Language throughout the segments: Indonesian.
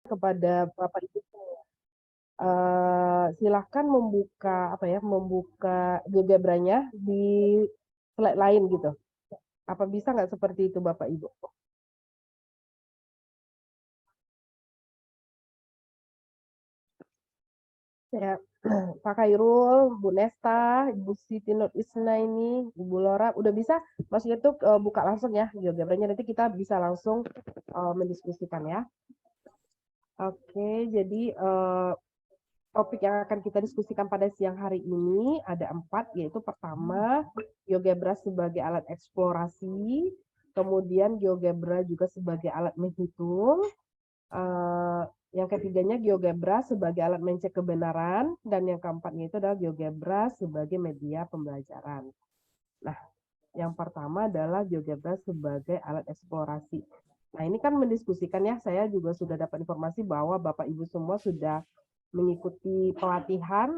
kepada Bapak Ibu semua. Silahkan membuka GeoGebra-nya di slide lain gitu. Apa bisa nggak seperti itu Bapak Ibu? Ya, Pak Khairul, Bu Nesta, Ibu Siti Nur Isna ini, Ibu Lora, udah bisa? Maksudnya tuh buka langsung ya GeoGebra-nya, nanti kita bisa langsung mendiskusikan ya. Oke, jadi topik yang akan kita diskusikan pada siang hari ini ada 4, yaitu pertama, GeoGebra sebagai alat eksplorasi, kemudian GeoGebra juga sebagai alat menghitung, yang ketiganya GeoGebra sebagai alat mencek kebenaran, dan yang keempatnya itu adalah GeoGebra sebagai media pembelajaran. Nah, yang pertama adalah GeoGebra sebagai alat eksplorasi. Nah, ini kan mendiskusikan ya, saya juga sudah dapat informasi bahwa Bapak Ibu semua sudah mengikuti pelatihan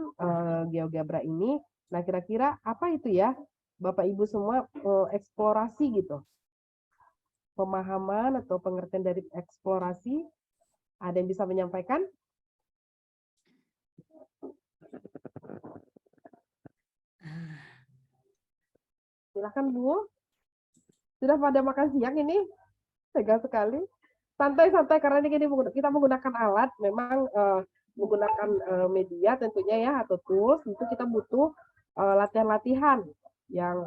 GeoGebra ini. Nah, kira-kira apa itu ya Bapak Ibu semua eksplorasi gitu? Pemahaman atau pengertian dari eksplorasi? Ada yang bisa menyampaikan? Silakan Bu. Sudah pada makan siang ini? Tegang sekali. Santai-santai karena ini kita menggunakan alat, memang menggunakan media tentunya ya atau tools, itu kita butuh latihan-latihan yang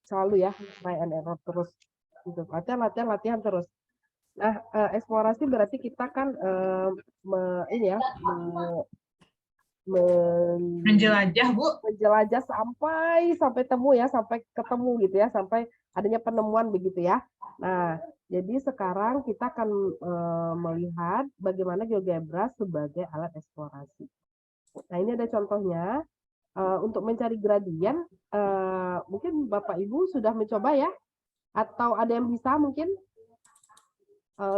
selalu ya try and error terus gitu. Latihan terus. Nah, eksplorasi berarti kita kan menjelajah, Bu. Menjelajah sampai temu ya, sampai ketemu gitu ya, sampai adanya penemuan begitu ya. Nah, jadi sekarang kita akan melihat bagaimana GeoGebra sebagai alat eksplorasi. Nah, ini ada contohnya. Untuk mencari gradien, mungkin Bapak Ibu sudah mencoba ya? Atau ada yang bisa mungkin?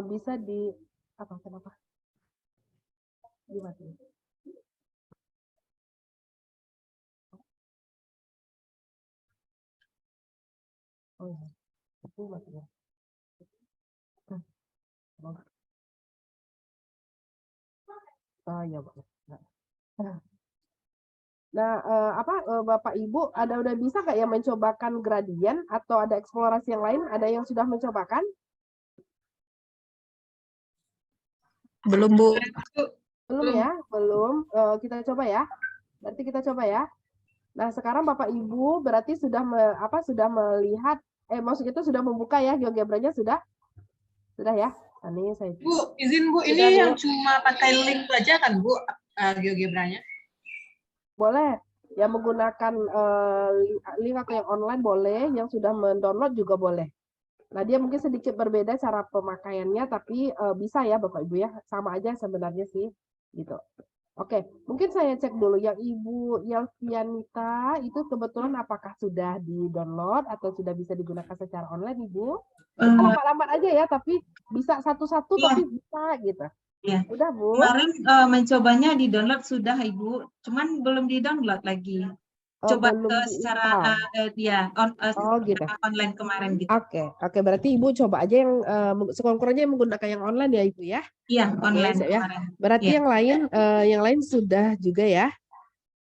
Bisa di kenapa? Gimana? Oh ya, itu maksudnya. Oh ya, Pak. Nah, Bapak Ibu udah bisa nggak ya mencobakan gradien atau ada eksplorasi yang lain? Ada yang sudah mencobakan? Belum, Bu. Belum ya, belum. Kita coba ya. Berarti kita coba ya. Nah, sekarang Bapak Ibu berarti sudah melihat, maksudnya itu sudah membuka ya GeoGebra-nya sudah? Sudah ya? Ini saya Bu, izin Bu, ini sudah, yang cuma pakai link aja kan Bu, GeoGebra-nya? boleh. Yang menggunakan link atau yang online boleh, yang sudah mendownload juga boleh. Nah, dia mungkin sedikit berbeda cara pemakaiannya, tapi bisa ya Bapak Ibu ya, sama aja sebenarnya sih, gitu. Oke, mungkin saya cek dulu yang Ibu Yelvianita itu kebetulan apakah sudah di-download atau sudah bisa digunakan secara online, Ibu? Lambat-lambat aja ya, tapi bisa satu-satu tapi bisa gitu. Ya. Udah, Bu? Kemarin mencobanya di-download sudah, Ibu. Cuman belum di-download lagi. Coba secara gitu. online kemarin gitu. Oke, berarti Ibu coba aja yang sekurang-kurangnya menggunakan yang online ya Ibu ya. Iya, online ya. Berarti yang lain sudah juga ya.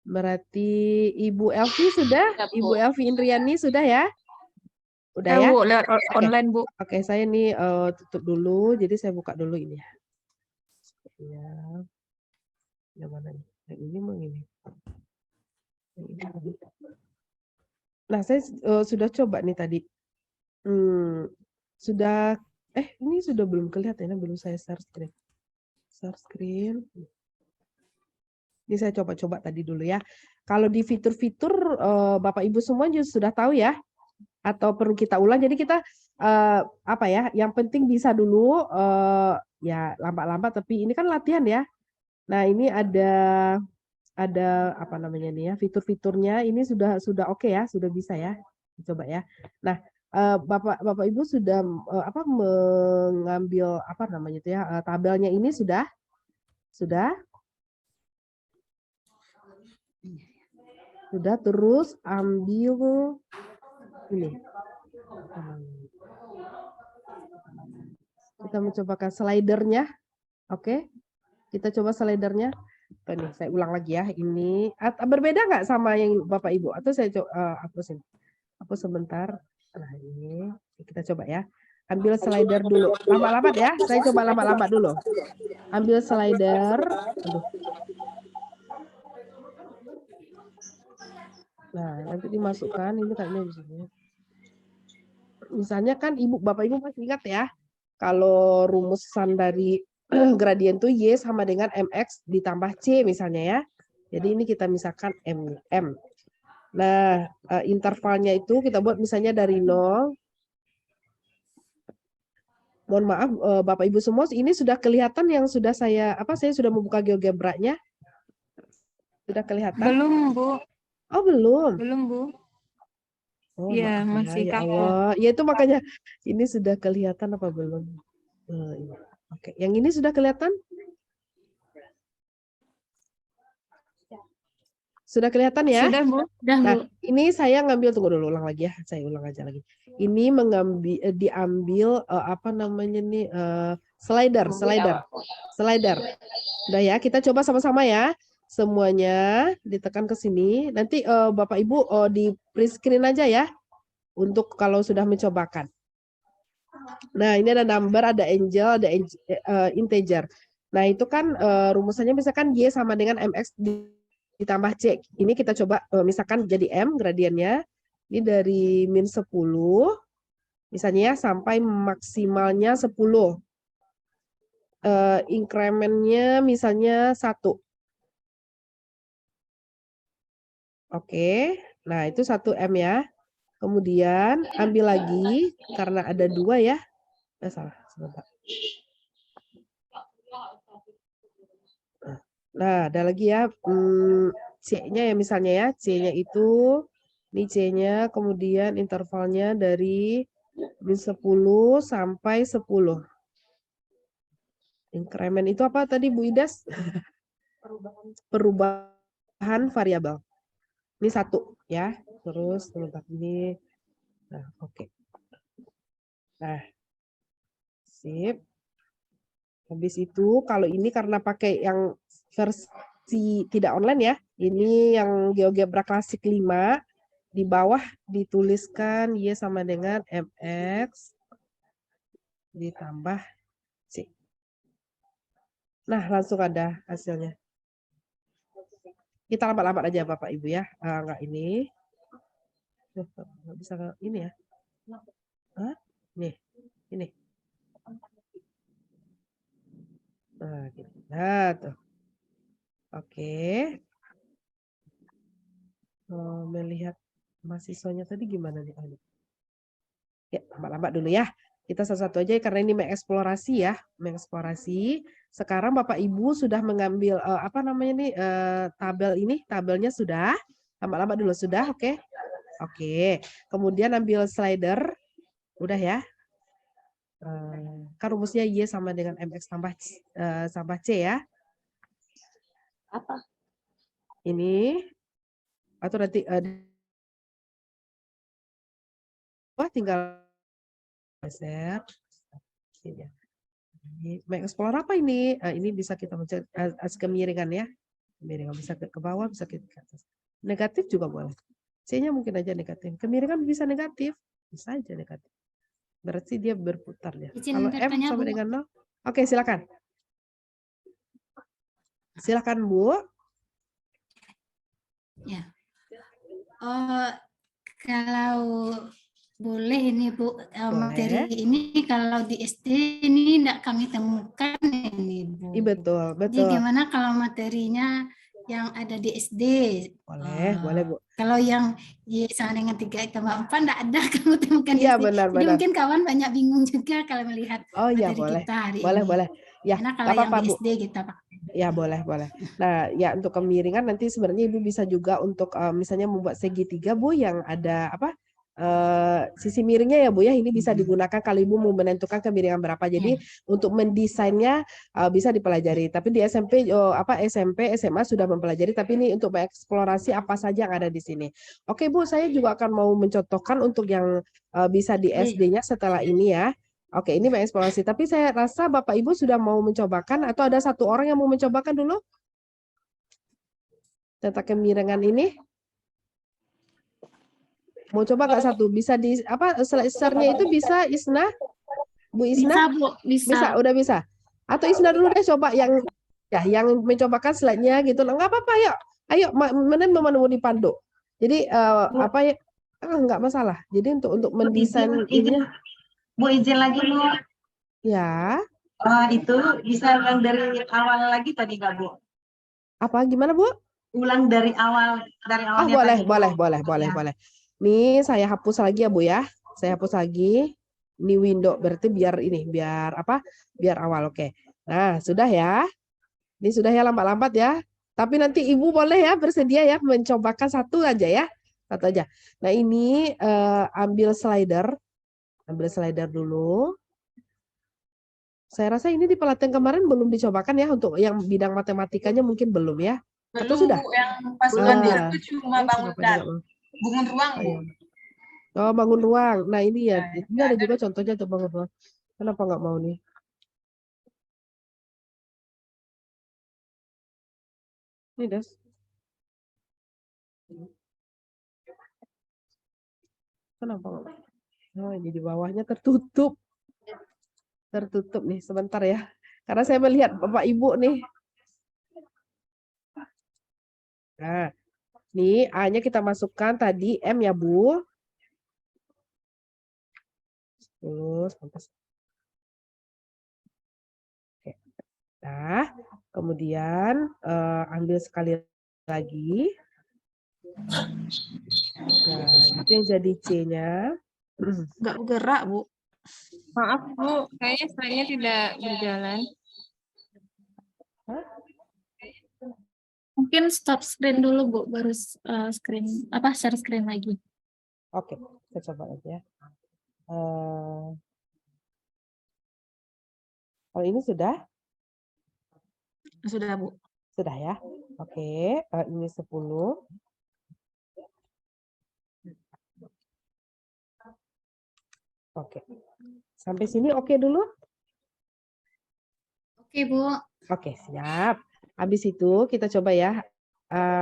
Berarti Ibu Elvi sudah, Ibu Elvi Indriani sudah ya? Udah ya? Bu, lewat online, Bu. Oke, saya nih tutup dulu, jadi saya buka dulu ini ya. Yang mana nih? Yang ini mau ini. Nah, saya sudah coba nih tadi. Sudah, ini sudah belum kelihatan ya, belum saya share screen. Share screen. Ini saya coba-coba tadi dulu ya. Kalau di fitur-fitur Bapak Ibu semua juga sudah tahu ya? Atau perlu kita ulang? Jadi kita yang penting bisa dulu ya lambat-lambat, tapi ini kan latihan ya. Nah, ini ada apa namanya nih ya, fitur-fiturnya ini sudah oke ya, sudah bisa ya. Coba ya. Nah, Bapak Ibu sudah mengambil apa namanya itu ya, tabelnya ini sudah terus ambil ini. Kita mencobakan slidernya. Oke, kita coba slidernya. Nih, saya ulang lagi ya. Ini berbeda nggak sama yang Bapak Ibu? Atau saya coba hapusin? Hapus sebentar. Nah, ini kita coba ya. Ambil slider dulu. Lambat-lambat ya. Saya coba lambat-lambat dulu. Ambil slider. Aduh. Nah, nanti dimasukkan. Ini kayaknya di sini. Misalnya kan Bapak Ibu masih ingat ya. Kalau rumusan dari gradien itu Y sama dengan MX ditambah C misalnya ya. Jadi ini kita misalkan M. Nah, intervalnya itu kita buat misalnya dari 0. Mohon maaf Bapak Ibu semua, ini sudah kelihatan yang sudah saya sudah membuka GeoGebra-nya. Sudah kelihatan? Belum, Bu. Oh, belum. Belum, Bu. Oh, Iya, maaf masih ya kaku. Allah. Ya itu makanya ini sudah kelihatan apa belum? Oke, yang ini sudah kelihatan? Sudah kelihatan ya? Sudah, Bu. Sudah, Bu. Nah, ini saya ngambil, tunggu dulu, ulang lagi ya. Saya ulang aja lagi. Ini diambil apa namanya nih, slider. Udah ya, kita coba sama-sama ya. Semuanya ditekan ke sini. Nanti Bapak Ibu di print screen aja ya. Untuk kalau sudah mencobakan. Nah, ini ada number, ada angel, ada integer. Nah, itu kan rumusannya misalkan Y sama dengan MX ditambah C. Ini kita coba misalkan jadi M gradiennya. Ini dari min 10 misalnya ya, sampai maksimalnya 10. Incrementnya misalnya 1. Oke. Nah, itu 1 M ya. Kemudian ambil lagi karena ada 2 ya. Salah, sebentar. Nah, ada lagi ya, C-nya ya misalnya ya, C-nya itu, ini C-nya, kemudian intervalnya dari min 10 sampai 10. Increment itu apa tadi Bu Idas? Perubahan variabel. Ini 1 ya, terus sebentar ini. Nah, oke. Nah, sip. Habis itu kalau ini karena pakai yang versi tidak online ya. Ini yang GeoGebra klasik 5. Di bawah dituliskan Y sama dengan MX ditambah C. Nah, langsung ada hasilnya. Kita lambat-lambat aja Bapak Ibu ya. Enggak ini. Nggak bisa ini ya. Hah? Nih, ini. Nah, gitu. Nah, tuh. Oke. Melihat mahasiswanya tadi gimana nih? Ya, lambat-lambat dulu ya. Kita satu-satu aja karena ini mengeksplorasi ya, mengeksplorasi. Sekarang Bapak Ibu sudah mengambil apa namanya nih tabel ini, tabelnya sudah. Lambat-lambat dulu sudah, oke? Oke. Kemudian ambil slider, udah ya. Kan rumusnya Y sama dengan MX tambah C ya. Apa? Ini atau nanti tinggal geser. Mengeksplor apa ini? Ini bisa kita mencari kemiringan ya. Kemiringan bisa ke bawah, bisa ke atas. Negatif juga boleh. C-nya mungkin aja negatif. Kemiringan bisa negatif. Bisa aja negatif. Berarti dia berputar ya. Kalau M sama dengan 0. Oke, silakan. Silakan Bu. Ya. Kalau boleh ini Bu, materi ini kalau di SD ini tidak kami temukan ini Bu. Iya, betul. Jadi gimana kalau materinya yang ada di SD? Boleh Bu. Kalau yang Y sama dengan 3 tambah 4 tidak ada kamu temukan di Iya, SD. benar. Jadi mungkin kawan banyak bingung juga kalau melihat materi boleh. kita hari boleh, ini. Boleh. Ya, karena kalau yang di SD kita pakai. Ya, boleh. Nah, ya untuk kemiringan nanti sebenarnya Ibu bisa juga untuk misalnya membuat segitiga Bu yang ada apa? Sisi miringnya ya Bu ya, ini bisa digunakan kalau Ibu mau menentukan kemiringan berapa. Jadi untuk mendesainnya bisa dipelajari. Tapi di SMP SMA sudah mempelajari, tapi ini untuk mengeksplorasi apa saja yang ada di sini. Oke Bu, saya juga akan mau mencontohkan untuk yang bisa di SD-nya setelah ini ya. Oke, ini mengeksplorasi. Tapi saya rasa Bapak Ibu sudah mau mencobakan atau ada satu orang yang mau mencobakan dulu? Tata kemiringan ini. Mau coba nggak satu? Bisa di apa slide-nya itu bisa Isna? Bu Isna? Bisa, Bu, bisa. Bisa, udah bisa. Atau Isna dulu deh coba yang yang mencobakan slide-nya gitu loh. Nggak apa-apa, yuk. Ayo menemani Pandu. Jadi apa ya? Nggak masalah. Jadi untuk mendesain ini Bu izin lagi Bu. ya. Itu bisa ulang dari awal lagi tadi nggak Bu? Apa gimana, Bu? Ulang dari awalnya Boleh, tadi, Bu. boleh. Nih saya hapus lagi ya, Bu ya. Saya hapus lagi. Ini window berarti biar ini, biar apa? Biar awal. Oke. Nah, sudah ya. Ini sudah ya lambat-lambat ya. Tapi nanti Ibu boleh ya bersedia ya mencobakan satu aja ya. Satu aja. Nah, ini ambil slider. Ambil slider dulu. Saya rasa ini di pelatihan kemarin belum dicobakan ya untuk yang bidang matematikanya mungkin belum ya. Atau Belum sudah? Bu, yang pasukan dia itu cuma bangun ruang Bu. Oh, bangun ruang. Nah, ini ya. Nah, Ini ada juga contohnya tuh bangun ruang. Kenapa nggak mau nih? Ini, Des. Kenapa nggak mau? Oh, ini di bawahnya tertutup. Tertutup nih, sebentar ya. Karena saya melihat Bapak Ibu nih. Nah, nih A-nya kita masukkan tadi M ya, Bu. Terus, oke. Nah, kemudian ambil sekali lagi. Nah, itu yang jadi C-nya. Nggak bergerak, Bu. Maaf, Bu. Kayaknya slide-nya tidak berjalan. Hah? Mungkin stop screen dulu, Bu, baru share screen lagi. Oke, kita coba lagi ya. Kalau ini sudah? Sudah, Bu. Sudah ya. Oke, ini 10. Oke. Sampai sini oke dulu? Oke, Bu. Oke, siap. Habis itu kita coba ya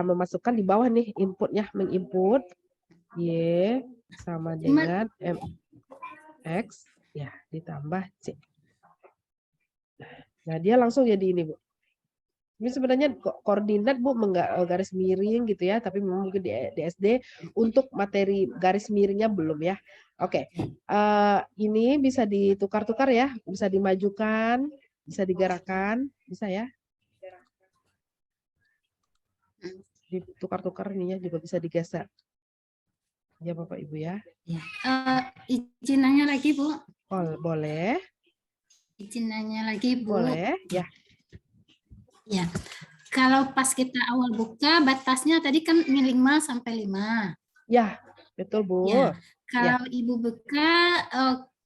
memasukkan di bawah nih inputnya, menginput Y sama dengan MX ya ditambah C. Nah, dia langsung jadi ini, Bu. Ini sebenarnya koordinat Bu garis miring gitu ya, tapi memang mungkin di SD untuk materi garis miringnya belum ya. Oke, ini bisa ditukar-tukar ya, bisa dimajukan, bisa digerakkan, bisa ya. Ditukar-tukar ininya juga bisa digeser. Ya Bapak Ibu ya. Izin nanya lagi, Bu. Boleh. Izin nanya lagi, Bu. Boleh, ya. Ya. Kalau pas kita awal buka, batasnya tadi kan 5 sampai 5. Ya, betul, Bu. Ya. Kalau Ibu buka,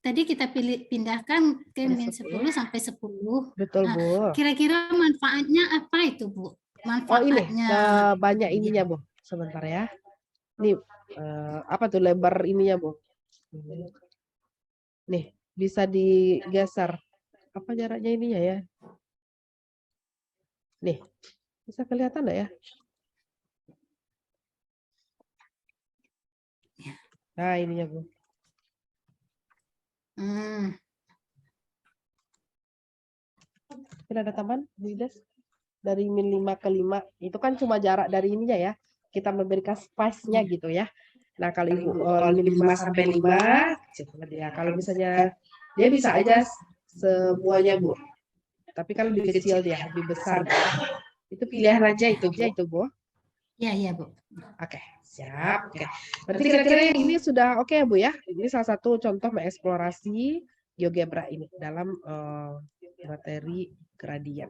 tadi kita pindahkan ke min 10 sampai 10. Betul, Bu. Kira-kira manfaatnya apa itu, Bu? Manfaatnya. Oh, ini banyak ininya, Bu. Sebentar ya. Nih, apa tuh lebar ininya, Bu? Nih, bisa digeser. Apa jaraknya ininya ya? Nih, bisa kelihatan enggak ya? Nah, ininya, Bu. Mungkin ada tambahan, Bu Ides? Dari min 5 ke 5, itu kan cuma jarak dari ininya ya. Kita memberikan space-nya gitu ya. Nah, kalau Ibu min 5 sampai 5, ya. Kalau misalnya dia bisa aja semuanya, Bu. Tapi kan lebih kecil dia, lebih besar. Itu pilihan aja itu, Bu. Iya, Bu. Oke, siap. Oke. Berarti kira-kira yang ini sudah oke ya, Bu ya? Ini salah satu contoh mengeksplorasi GeoGebra ini dalam materi gradien.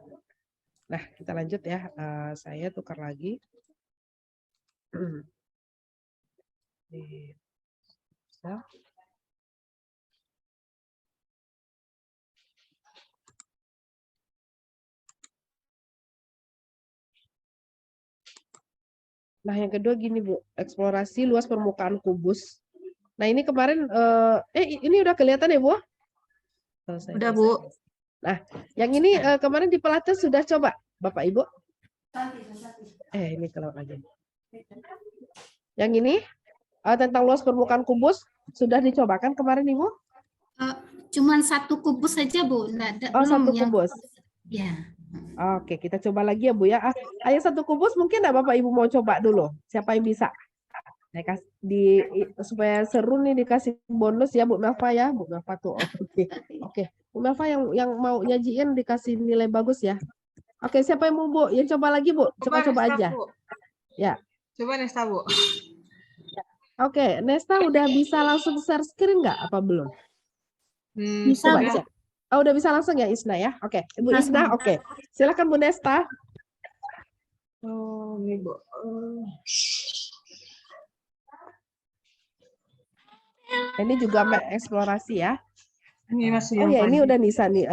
Nah, kita lanjut ya. Saya tukar lagi. Bisa. Nah, yang kedua gini, Bu. Eksplorasi luas permukaan kubus. Nah, ini kemarin, ini udah kelihatan ya, Bu? Selesai. Udah, Bu. Nah, yang ini kemarin di Pilates sudah coba, Bapak Ibu? Ini kalau aja. Yang ini tentang luas permukaan kubus sudah dicobakan kemarin Ibu? Cuman 1 kubus saja Bu, enggak ada Oh, belum 1 yang kubus. ya. Oke, kita coba lagi ya Bu ya. Ayo 1 kubus mungkin enggak Bapak Ibu mau coba dulu? Siapa yang bisa? Supaya seru nih dikasih bonus ya Bu Melva ya. Bu Melva tuh. Oke. Bu Melva yang mau nyajiin dikasih nilai bagus ya. Oke, siapa yang mau Bu? Yang coba lagi Bu? Coba-coba Nesta, aja. Bu. Ya. Coba Nesta, Bu. Oke, Nesta udah bisa langsung share screen nggak? Apa belum? Bisa, Coba Bu. cek. Oh, udah bisa langsung ya Isna ya? Oke, Ibu Bisa, Isna, Bu. oke. Silakan Bu Nesta. Oh, ini, Bu. Ini juga mengeksplorasi ya. Ini masih Oh yang ya, ini tadi. udah Nisa nih.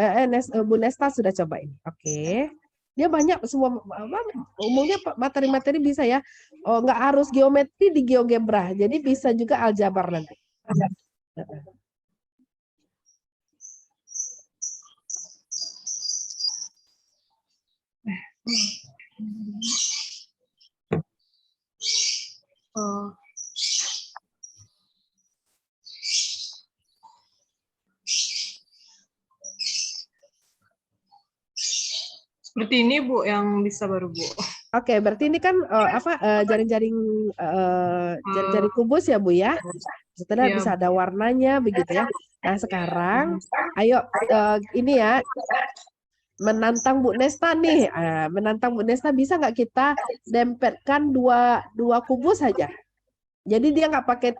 Bu Nesta sudah cobain. Oke. Dia banyak semua umumnya materi-materi bisa ya. Oh, nggak harus geometri di GeoGebra. Jadi bisa juga aljabar nanti. Oh. Seperti ini Bu yang bisa baru Bu. Oke, berarti ini kan jaring-jaring jaring-jaring kubus ya Bu ya. Setelah Iya, bisa ada warnanya begitu ya. Nah sekarang, ayo ini ya menantang Bu Nesta nih. Menantang Bu Nesta bisa nggak kita dempetkan dua kubus saja. Jadi dia nggak pakai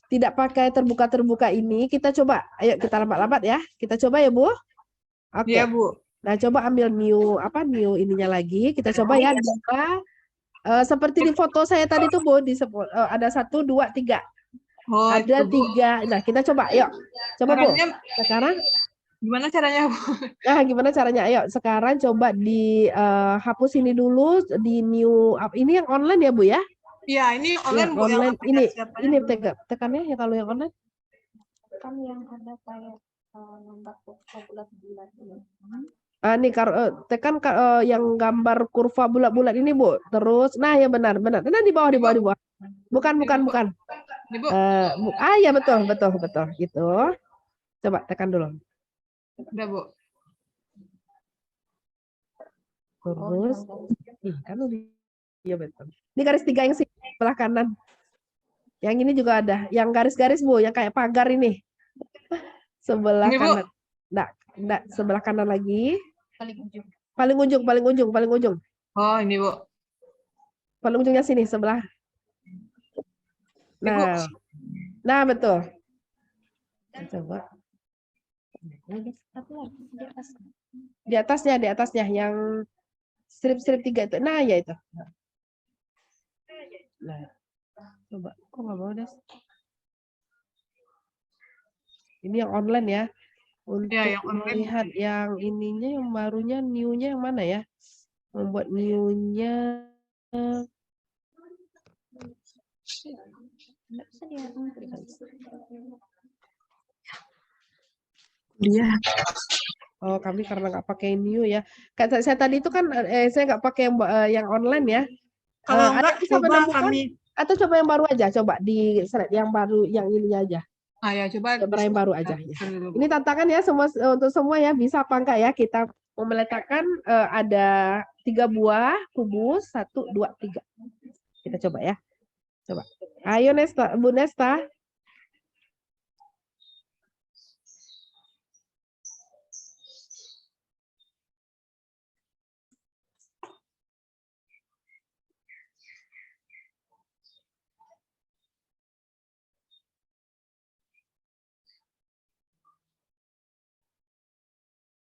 tidak pakai terbuka ini. Kita coba, ayo kita lambat-lambat ya. Kita coba ya Bu. Oke. Iya Bu. Nah, coba ambil new ininya lagi. Kita coba ya. Seperti di foto saya tadi tuh Bu, ada 1, 2, 3. Oh, Ada itu, Bu. 3. Nah, kita coba. Yuk. Coba Bu. Sekarang gimana caranya Bu? Nah, gimana caranya? Ayo, sekarang coba hapus ini dulu di new. Ini yang online ya Bu ya? Iya, ini online Yang Bu. online. Yang Ini tekannya ya kalau yang online. Kan yang ada kayak gambar bulat-bulat ini. Nih tekan yang gambar kurva bulat-bulat ini Bu. Terus, nah ya benar. Nah di bawah. Bukan. Ini Bu. Ya betul. Gitu. Coba tekan dulu. Udah Bu. Terus, kan udah. Iya betul. Ini garis 3 yang sebelah kanan. Yang ini juga ada. Yang garis-garis Bu, yang kayak pagar ini. Sebelah Ini, Bu. kanan. Enggak, sebelah kanan lagi. Paling ujung. Oh, ini Bu. Paling ujungnya sini sebelah. Nah, betul. Coba. Di atasnya yang strip 3 itu. Nah, ya itu. Nah. Coba. Kok nggak mau, Des? Ini yang online ya. Untuk yang online. melihat yang ininya, yang barunya, new-nya yang mana ya? Membuat new-nya. Iya. Oh, kami karena nggak pakai new ya. Kata saya tadi itu kan saya nggak pakai yang online ya. Kalau enggak bisa coba menemukan, kami. atau coba yang baru aja, coba di slide yang baru, yang ininya aja. Ya coba yang baru aja. Ya. Ini tantangan ya untuk semua ya, bisa apa enggak ya kita mau meletakkan ada 3 buah kubus, 1, 2, 3. Kita coba ya. Coba. Ayo Nesta, Bu Nesta.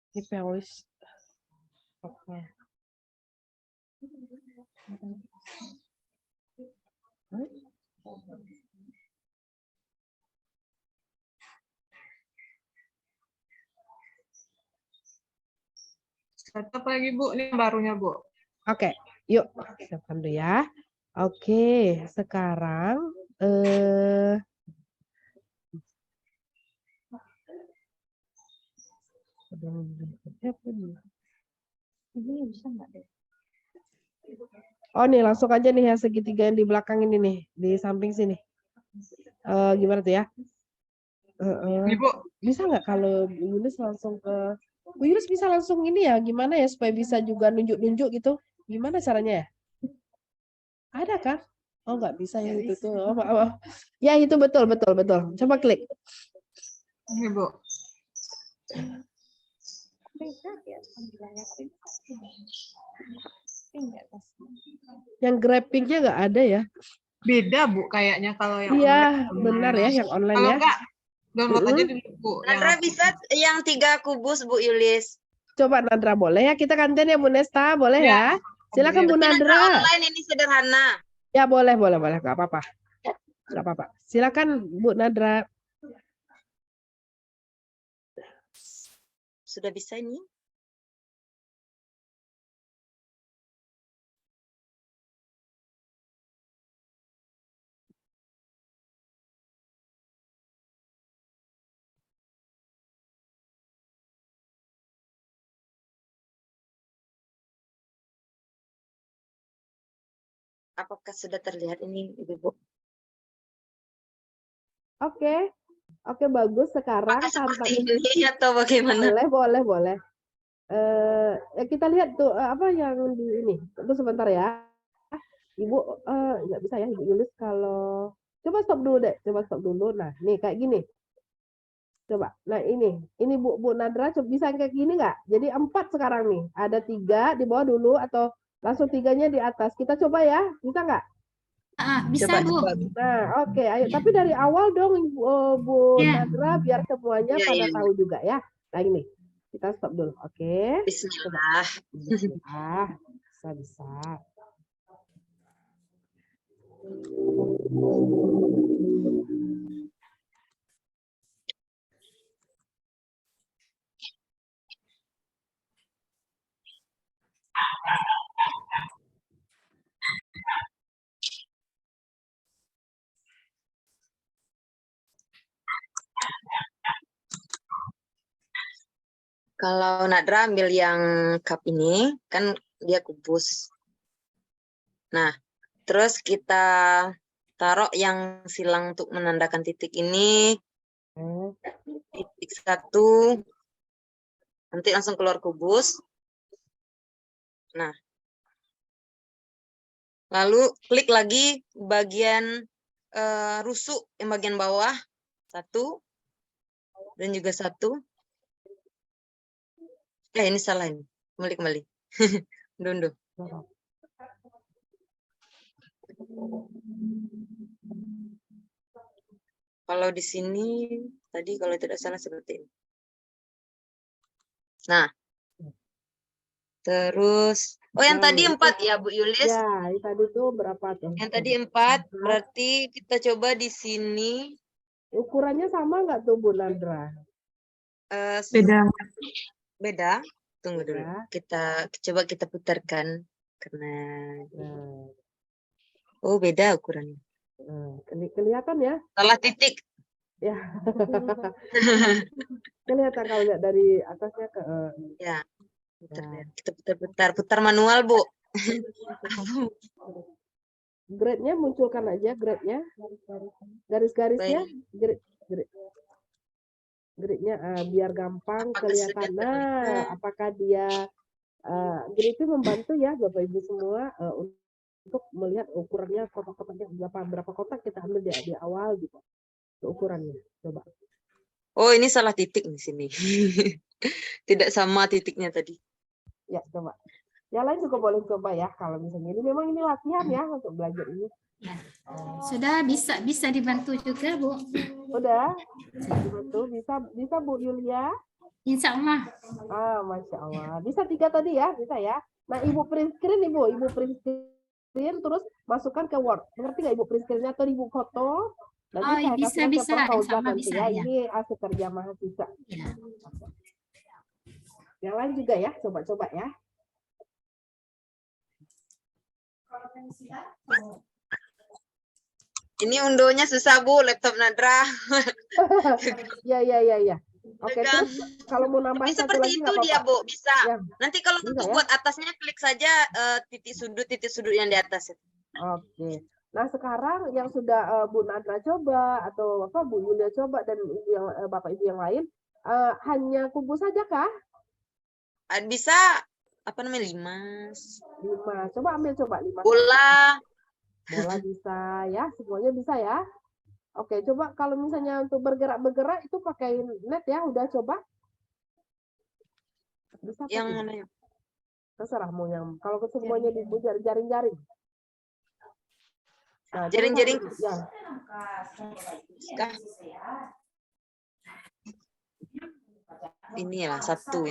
Ini pelis. Oke. Apa lagi Bu? Ini barunya Bu. Oke, yuk siapkan dulu ya. Oke, sekarang Ini bisa nggak deh? Oh nih langsung aja nih yang segitiga yang di belakang ini nih, di samping sini. Gimana tuh ya? Nih, Bu. Bisa nggak kalau Bu Yunus langsung ke Bu Yunus bisa langsung ini ya? Gimana ya supaya bisa juga nunjuk-nunjuk gitu? Gimana caranya ya? Ada kan? Oh nggak bisa ya itu tuh. Oh, maaf. Ya itu betul. Coba klik. Nih, Bu. Beda ya tampilannya. Enggak pas. Yang grabbingnya nggak ada ya? Beda, Bu, kayaknya kalau yang Iya online. benar ya yang online Kalau ya. enggak, download aja dulu, Bu. Nadra bisa yang 3 kubus Bu Yulis. Coba Nadra boleh ya kita gantian ya Bu Nesta boleh Ya. ya? Silakan Bu Tapi Nadra Nadra. online ini sederhana. Ya boleh nggak apa-apa. Nggak apa-apa. Silakan Bu Nadra. Sudah bisa ini? Apakah sudah terlihat ini, Ibu? Oke bagus sekarang Apakah seperti tantangan ini atau bagaimana? boleh. Ya kita lihat tuh apa yang di ini. Tunggu sebentar ya. Ibu nggak bisa ya Ibu Yulis kalau coba stop dulu. Nah, nih kayak gini. Coba. Nah, ini Bu Nadra coba bisa kayak gini nggak? Jadi 4 sekarang nih. Ada 3 di bawah dulu atau langsung 3-nya di atas. Kita coba ya. Bisa nggak? Bisa Bu. Nah, oke. Ayo. Tapi dari awal dong Bu Ya. Nadra biar semuanya Ya, pada ya. tahu juga ya. Nah, ini. Kita stop dulu. Oke. Bismillah. Bisa. Kalau Nadra ambil yang cup ini, kan dia kubus. Nah, terus kita taruh yang silang untuk menandakan titik ini. Titik 1. Nanti langsung keluar kubus. Nah. Lalu klik lagi bagian rusuk yang bagian bawah. 1. Dan juga 1. Ini salah ini. Kembali. Dundu. Kalau di sini tadi kalau tidak salah seperti ini. Nah. Terus yang tadi 4 ya Bu Yulis? Ya, yang tadi tuh berapa tuh? Yang tadi 4 berarti kita coba di sini. Ukurannya sama nggak tuh Bu Nadra? Beda. Tunggu dulu. Coba kita putarkan karena beda ukurannya. Kelihatan ya? Salah titik. Ya. Kelihatan kalau lihat dari atasnya ke ya. Kita putar manual, Bu. Grade-nya munculkan aja grade-nya. Garis-garisnya grade-nya biar gampang kelihatan. Nah, apakah dia grade itu membantu ya Bapak Ibu semua untuk melihat ukurannya kotak-kotaknya berapa kotak kita ambil di awal gitu. Ukurannya. Coba. Oh, ini salah titik di sini. Tidak sama titiknya tadi. Ya, coba. Yang lain juga boleh coba ya kalau misalnya ini memang ini latihan ya untuk belajar ini. Ya. Sudah bisa dibantu juga Bu. Udah dibantu bisa Bu Yulia. Insya Allah. Masya Allah. Bisa 3 tadi ya, bisa ya. Nah Ibu print screen Ibu print screen terus masukkan ke Word. Mengerti nggak Ibu print screen-nya atau Ibu foto? Nanti bisa. Insya Allah nanti bisa ya. ya. Ini hasil kerja mahasiswa. Ya. Yang lain juga ya, coba-coba ya. Ini unduhnya susah Bu, laptop Nadra. Ya. Oke, Tegang. terus kalau mau nambah Tapi satu seperti lagi itu nggak dia, apa-apa? Bu, bisa. Ya, Nanti kalau bisa untuk ya? buat atasnya, klik saja titik sudut yang di atas. Oke. Nah, sekarang yang sudah Bu Nadra coba atau apa Bu Yulia coba dan yang Bapak Ibu yang lain hanya kubus saja kah? Bisa, apa namanya, 5. Coba ambil coba 5. bola. Bola bisa ya, semuanya bisa ya. Oke, coba kalau misalnya untuk bergerak-bergerak itu pakai net ya, udah coba? Bisa Yang pakai? mana ya? Terserah mau yang kalau semuanya di jaring-jaring. Nah, coba Jaring-jaring. ya. Kah? Ini lah yang satu.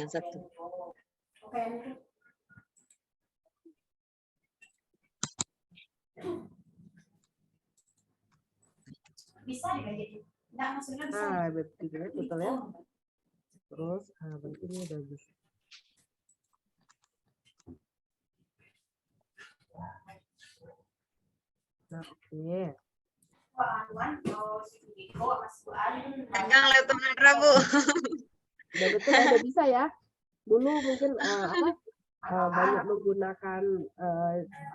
Nah, betul ya. Terus, bentuknya udah bisa. Nah, oke. Tegang lewat Nadra, Bu. Udah betul ya, udah bisa ya. Dulu mungkin banyak menggunakan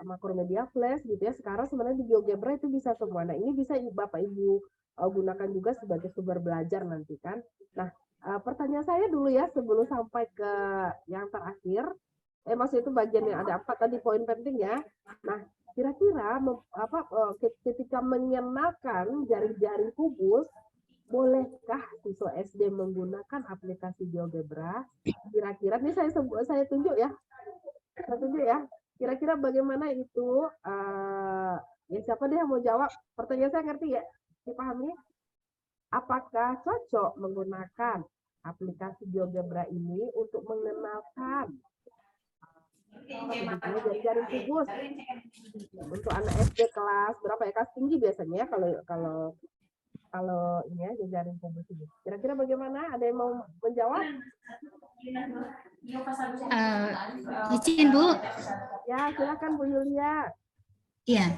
Macromedia Flash gitu ya. Sekarang sebenarnya di GeoGebra itu bisa semua. Nah, ini bisa Bapak Ibu gunakan juga sebagai sumber belajar nanti kan. Nah, pertanyaan saya dulu ya sebelum sampai ke yang terakhir. Maksudnya itu bagian yang ada 4 tadi poin penting ya. Nah, kira-kira ketika mengenalkan jaring-jaring kubus, bolehkah siswa SD menggunakan aplikasi GeoGebra? Kira-kira ini saya tunjuk ya. Saya tunjuk ya. Kira-kira bagaimana itu? Ya siapa deh yang mau jawab? Pertanyaan saya ngerti ya? Dipahami? Apakah cocok menggunakan aplikasi GeoGebra ini untuk mengenalkan jaring kubus untuk anak SD kelas berapa ya? Kelas tinggi biasanya ya kalau ini ya jaring kubus ini. Kira-kira bagaimana? Ada yang mau menjawab? Izin Bu. Ya, silakan Bu Yulia. Iya,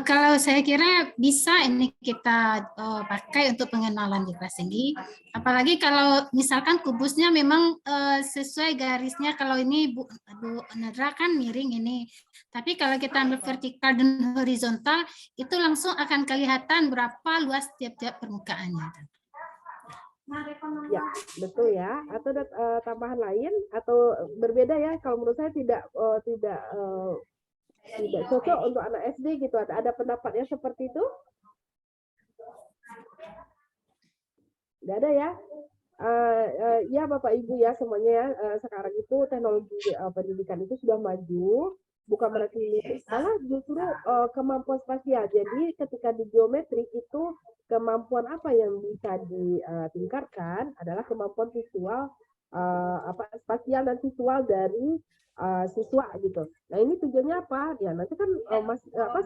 kalau saya kira bisa ini kita pakai untuk pengenalan di kelas tinggi. Apalagi kalau misalkan kubusnya memang sesuai garisnya. Kalau ini Bu Nadra kan miring ini. Tapi kalau kita ambil vertikal dan horizontal, itu langsung akan kelihatan berapa luas tiap-tiap permukaannya. Ya, betul ya. Atau ada tambahan lain atau berbeda ya? Kalau menurut saya tidak cocok untuk anak SD gitu. Ada pendapatnya seperti itu? Tidak ada ya? Ya Bapak Ibu ya semuanya ya, sekarang itu teknologi pendidikan itu sudah maju, bukan berarti limited, malah justru kemampuan spasial. Jadi ketika di geometri itu kemampuan apa yang bisa ditingkatkan adalah kemampuan visual, spasial dan visual dari siswa gitu. Nah ini tujuannya apa? Ya nanti kan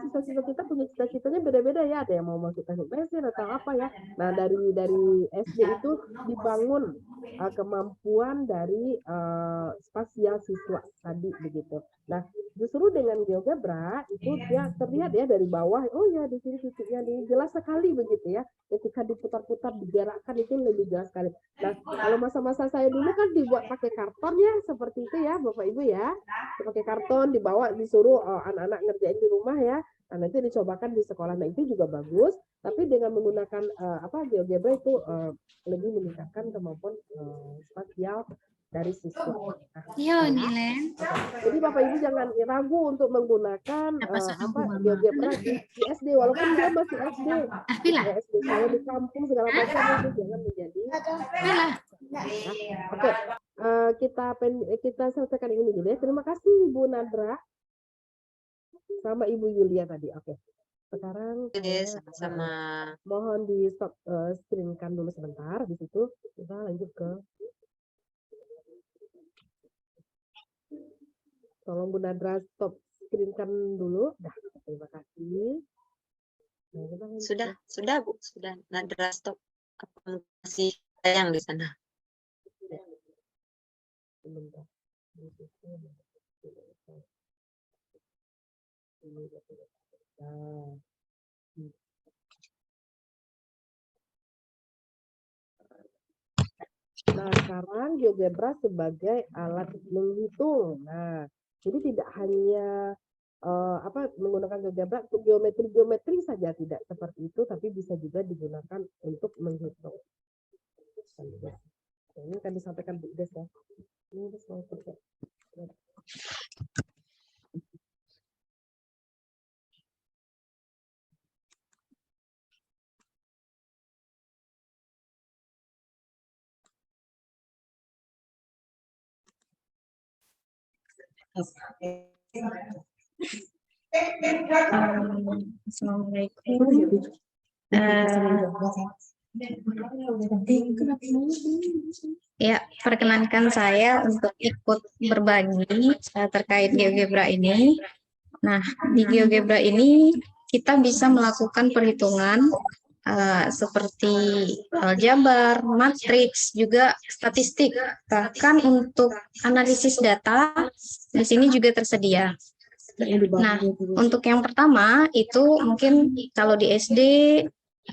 siswa-siswa kita punya cita-citanya beda-beda ya. Ada yang mau masuk teknik mesin atau apa ya. Nah dari SD itu dibangun kemampuan dari spasial siswa tadi begitu. Nah justru dengan GeoGebra itu dia terlihat ya dari bawah. Oh ya di sini titiknya jelas sekali begitu ya. Ketika diputar-putar digerakkan itu lebih jelas sekali. Nah kalau masa-masa saya dulu kan dibuat pakai karton ya seperti itu ya Bapak Ibu ya. Pakai karton dibawa disuruh anak-anak ngerjain di rumah ya. Nah nanti dicobakan di sekolah. Nah itu juga bagus. Tapi dengan menggunakan GeoGebra itu lebih meningkatkan kemampuan spasial dari siswa. Iya, Nilen. Jadi Bapak Ibu jangan ragu untuk menggunakan GeoGebra di SD walaupun dia masih SD. SD saya di kampung segala macam itu jangan menjadi. Oke, kita selesaikan ini dulu ya. Terima kasih Bu Nadra sama Ibu Yulia tadi. Oke. Sekarang sama mohon di stop screen-kan dulu sebentar. Di situ kita lanjut ke tolong Bu Nadra stop screen-kan dulu. Dah, terima kasih. Nah, sudah Bu, sudah Nadra stop. Apa masih sayang di sana? Sebentar. Nah, sekarang GeoGebra sebagai alat menghitung. Nah, jadi tidak hanya menggunakan GeoGebra untuk geometri saja, tidak seperti itu, tapi bisa juga digunakan untuk menghitung. Ini akan disampaikan Bu Des ya. Ini Des mau kerja. Assalamualaikum. Ya, perkenankan saya untuk ikut berbagi terkait GeoGebra ini. Nah, di GeoGebra ini kita bisa melakukan perhitungan seperti aljabar, matriks, juga statistik. Bahkan untuk analisis data di sini juga tersedia. Nah, untuk yang pertama itu mungkin kalau di SD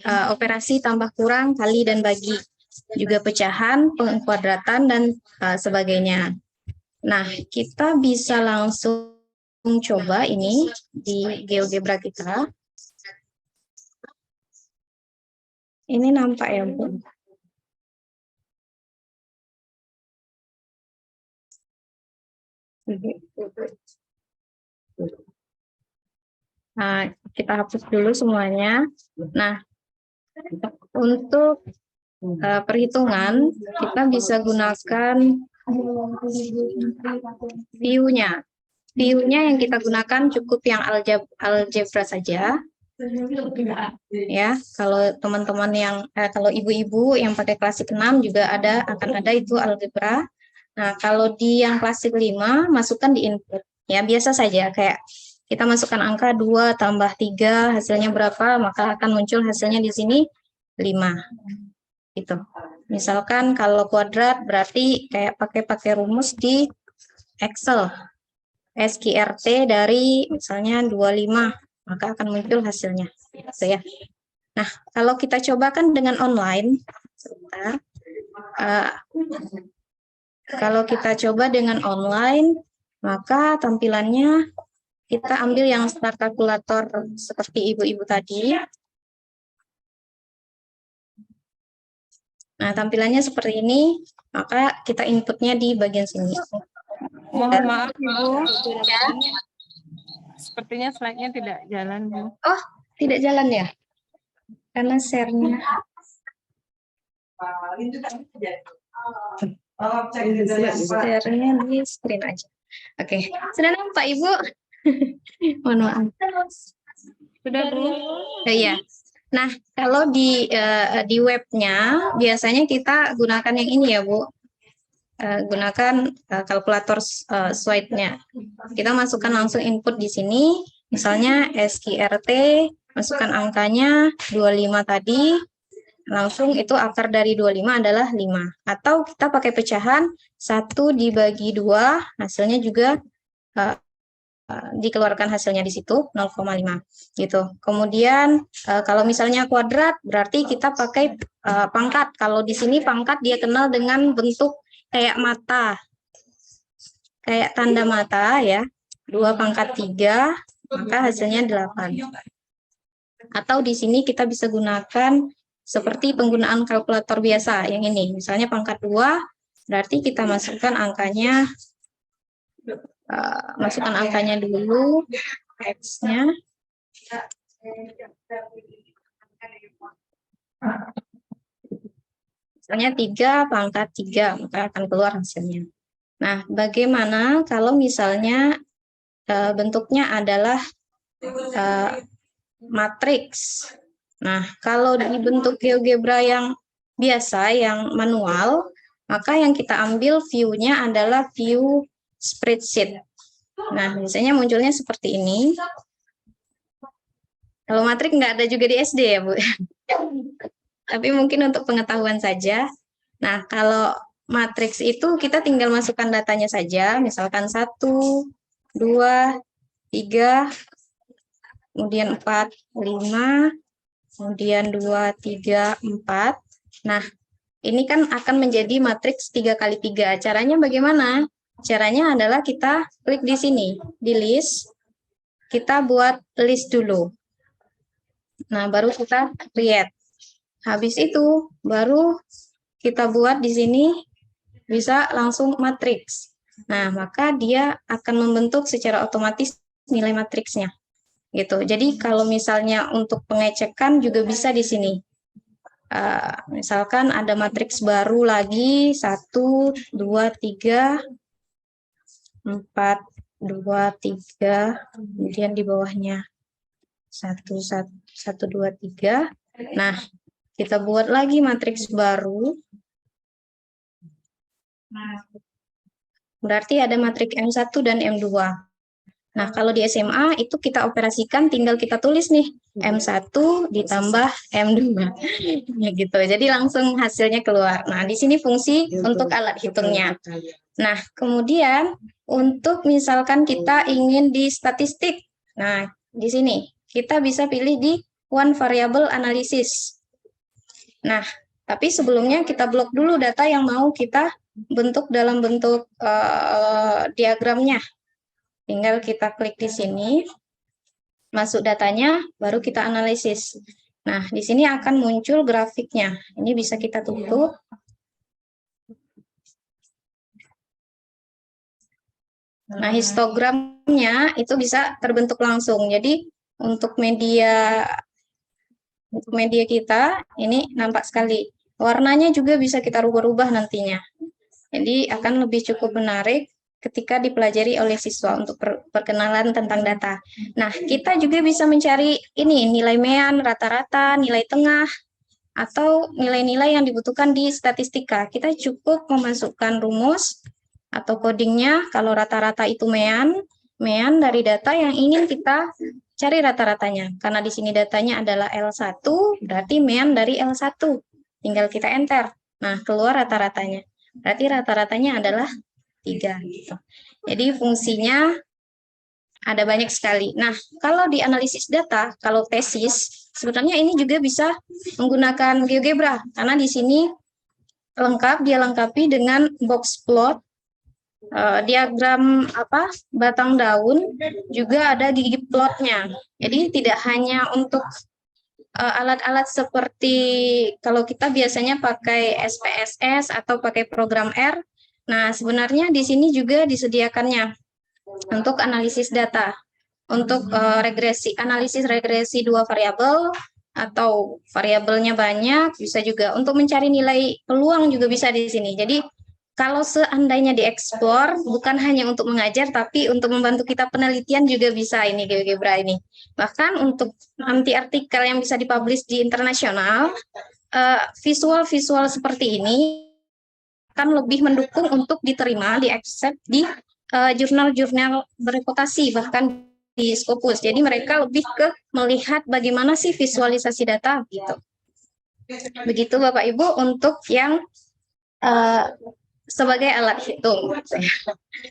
operasi tambah kurang, kali dan bagi, juga pecahan, pengkuadratan dan sebagainya. Nah, kita bisa langsung coba ini di GeoGebra kita. Ini nampak ya, Bu? Nah, kita hapus dulu semuanya. Nah, untuk perhitungan, kita bisa gunakan view-nya. View-nya yang kita gunakan cukup yang algebra saja. Ya, kalau teman-teman yang kalau ibu-ibu yang pakai klasik 6 juga akan ada itu algebra. Nah, kalau di yang klasik 5 masukkan di input. Ya, biasa saja kayak kita masukkan angka 2 tambah 3 hasilnya berapa, maka akan muncul hasilnya di sini 5. Gitu. Misalkan kalau kuadrat berarti kayak pakai rumus di Excel. SQRT dari misalnya 25. Maka akan muncul hasilnya. Gitu ya. Nah, kalau kita cobakan dengan online, sebentar. Kalau kita coba dengan online, maka tampilannya kita ambil yang start kalkulator seperti ibu-ibu tadi. Nah, tampilannya seperti ini, maka kita inputnya di bagian sini. Mohon maaf, Ibu. Ya. Sepertinya slide-nya tidak jalan, Bu. Oh, tidak jalan ya? Karena share-nya. Share-nya di screen aja. Oke, sudah nampak Ibu? Mohon maaf. Sudah, Bu? Iya. Nah, kalau di webnya biasanya kita gunakan yang ini ya, Bu. Gunakan kalkulator slide-nya. Kita masukkan langsung input di sini, misalnya SQRT, masukkan angkanya 25 tadi, langsung itu akar dari 25 adalah 5. Atau kita pakai pecahan 1 dibagi 2, hasilnya juga dikeluarkan hasilnya di situ 0,5 gitu. Kemudian kalau misalnya kuadrat berarti kita pakai pangkat. Kalau di sini pangkat dia kenal dengan bentuk kayak mata, kayak tanda mata ya. 2 pangkat 3, maka hasilnya 8. Atau di sini kita bisa gunakan seperti penggunaan kalkulator biasa yang ini. Misalnya pangkat 2, berarti kita masukkan angkanya dulu, X-nya. Misalnya 3 pangkat 3, maka akan keluar hasilnya. Nah, bagaimana kalau misalnya bentuknya adalah matriks? Nah, kalau di bentuk GeoGebra yang biasa, yang manual, maka yang kita ambil view-nya adalah view spreadsheet. Nah, biasanya munculnya seperti ini. Kalau matrik nggak ada juga di SD ya, Bu? Tapi mungkin untuk pengetahuan saja. Nah, kalau matriks itu kita tinggal masukkan datanya saja, misalkan 1, 2, 3, kemudian 4, 5, kemudian 2, 3, 4. Nah, ini kan akan menjadi matriks 3x3. Caranya bagaimana? Caranya adalah kita klik di sini, di list. Kita buat list dulu. Nah, baru kita create. Habis itu, baru kita buat di sini bisa langsung matriks. Nah, maka dia akan membentuk secara otomatis nilai matriksnya. Gitu. Jadi kalau misalnya untuk pengecekan juga bisa di sini. Misalkan ada matriks baru lagi 1, 2, 3, 4, 2, 3, kemudian di bawahnya 1, 1, 2, 3. Nah, kita buat lagi matriks baru. Berarti ada matriks M1 dan M2. Nah, kalau di SMA itu kita operasikan tinggal kita tulis nih M1 ditambah M2. Ya gitu. Jadi langsung hasilnya keluar. Nah, di sini fungsi untuk alat hitungnya. Nah, kemudian untuk misalkan kita ingin di statistik. Nah, di sini kita bisa pilih di one variable analysis. Nah, tapi sebelumnya kita blok dulu data yang mau kita bentuk dalam bentuk diagramnya. Tinggal kita klik di sini, masuk datanya, baru kita analisis. Nah, di sini akan muncul grafiknya. Ini bisa kita tutup. Nah, histogramnya itu bisa terbentuk langsung. Jadi, untuk media kita, ini nampak sekali. Warnanya juga bisa kita rubah-rubah nantinya. Jadi, akan lebih cukup menarik ketika dipelajari oleh siswa untuk perkenalan tentang data. Nah, kita juga bisa mencari ini nilai mean, rata-rata, nilai tengah, atau nilai-nilai yang dibutuhkan di statistika. Kita cukup memasukkan rumus atau codingnya. Kalau rata-rata itu mean dari data yang ingin kita cari rata-ratanya. Karena di sini datanya adalah L1, berarti mean dari L1. Tinggal kita enter. Nah, keluar rata-ratanya. Berarti rata-ratanya adalah 3. Gitu. Jadi fungsinya ada banyak sekali. Nah, kalau di analisis data, kalau tesis, sebenarnya ini juga bisa menggunakan GeoGebra. Karena di sini lengkap, dia lengkapi dengan box plot, diagram batang daun, juga ada gigi plotnya. Jadi tidak hanya untuk alat-alat seperti kalau kita biasanya pakai SPSS atau pakai program R. Nah, sebenarnya di sini juga disediakannya untuk analisis data, untuk analisis regresi 2 variabel atau variabelnya banyak, bisa juga untuk mencari nilai peluang juga bisa di sini. Jadi kalau seandainya dieksplor, bukan hanya untuk mengajar, tapi untuk membantu kita penelitian juga bisa ini GeoGebra ini. Bahkan untuk nanti artikel yang bisa dipublish di internasional, visual-visual seperti ini akan lebih mendukung untuk diterima, di-accept di jurnal-jurnal bereputasi, bahkan di Scopus. Jadi mereka lebih ke melihat bagaimana sih visualisasi data gitu. Begitu Bapak Ibu untuk yang sebagai alat hitung.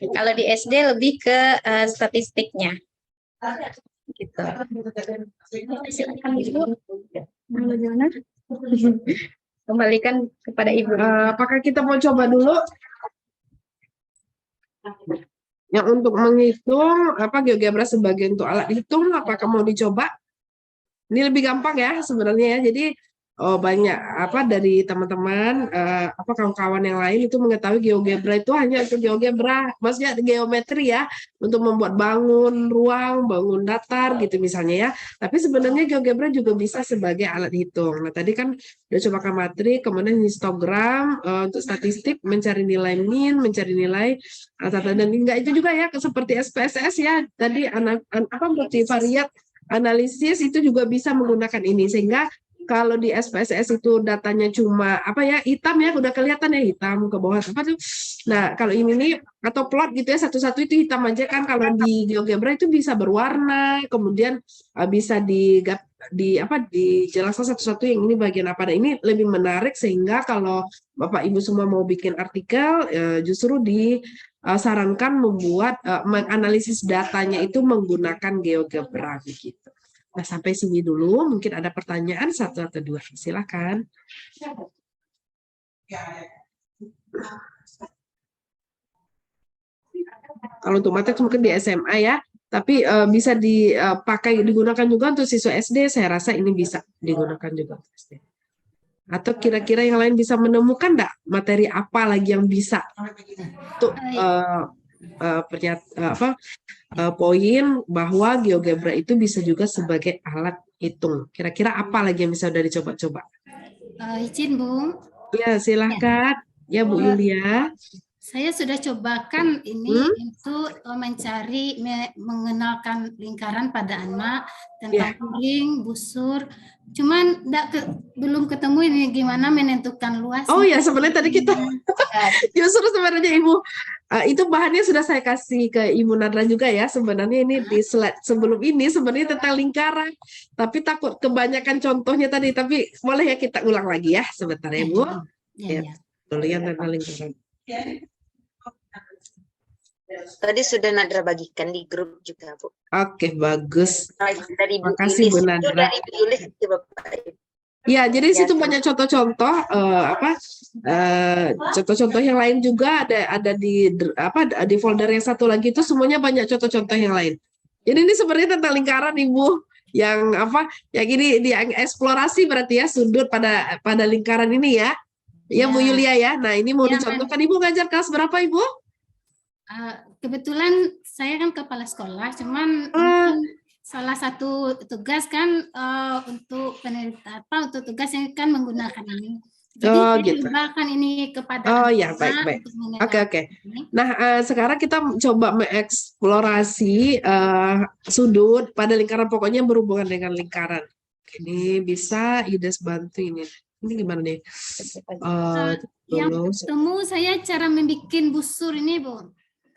Kalau di SD lebih ke statistiknya. Gitu. Silakan Ibu. Bagaimana? Kembalikan kepada Ibu. Apakah kita mau coba dulu? Yang untuk menghitung GeoGebra sebagai untuk alat hitung, apakah mau dicoba? Ini lebih gampang ya sebenarnya ya. Jadi banyak dari teman-teman kawan-kawan yang lain itu mengetahui GeoGebra itu hanya untuk GeoGebra, maksudnya geometri ya, untuk membuat bangun ruang, bangun datar gitu misalnya ya. Tapi sebenarnya GeoGebra juga bisa sebagai alat hitung. Nah, tadi kan udah coba matrik, kemudian histogram untuk statistik, mencari nilai mean, mencari nilai rata-rata, dan enggak itu juga ya seperti SPSS ya. Tadi multivariat analisis itu juga bisa menggunakan ini, sehingga kalau di SPSS itu datanya cuma hitam ya, udah kelihatan ya hitam ke bawah Nah, kalau ini nih atau plot gitu ya, satu-satu itu hitam aja kan. Kalau di GeoGebra itu bisa berwarna, kemudian bisa dijelaskan satu-satu yang ini bagian apa. Nah, ini lebih menarik, sehingga kalau Bapak Ibu semua mau bikin artikel, justru disarankan membuat menganalisis datanya itu menggunakan GeoGebra begitu. Nah, sampai sini dulu. Mungkin ada pertanyaan 1 atau 2. Silakan. Kalau untuk matematik mungkin di SMA ya, tapi bisa dipakai digunakan juga untuk siswa SD. Saya rasa ini bisa digunakan juga untuk SD. Atau kira-kira yang lain bisa menemukan enggak materi apa lagi yang bisa untuk poin bahwa GeoGebra itu bisa juga sebagai alat hitung. Kira-kira apa lagi yang bisa udah dicoba-coba? Izin Bu. Ya, silahkan. Ya, Bu Yulia. Saya sudah cobakan ini untuk mencari, mengenalkan lingkaran pada anak tentang puring, busur. Cuman belum ketemu ini gimana menentukan luas. Oh ya, sebenarnya tadi kita justru sebenarnya Ibu itu bahannya sudah saya kasih ke Ibu Nadra juga ya. Sebenarnya ini di slide sebelum ini sebenarnya tentang lingkaran. Tapi takut kebanyakan contohnya tadi. Tapi boleh ya kita ulang lagi ya sebentar ya Bu. Ya, lihat tentang lingkaran. Tadi sudah Nadra bagikan di grup juga, Bu. Oke, bagus. Terima kasih Bu Nadra. Ya, jadi situ banyak contoh-contoh contoh-contoh yang lain juga ada di folder yang satu lagi itu semuanya banyak contoh-contoh yang lain. Jadi ini sebenarnya tentang lingkaran Ibu yang yang ini yang eksplorasi berarti ya sudut pada lingkaran ini ya. Ya Bu Yulia ya. Nah, ini mau dicontohkan Ibu ngajar kelas berapa Ibu? Kebetulan saya kan kepala sekolah, cuman salah satu tugas kan untuk untuk tugas yang kan menggunakan ini. Jadi gitu. Bahkan ini kepada baik. Oke. Nah, sekarang kita coba mengeksplorasi sudut pada lingkaran pokoknya berhubungan dengan lingkaran. Ini bisa Ides bantu ini. Ini gimana nih? Yang ketemu saya cara membuat busur ini, Bu.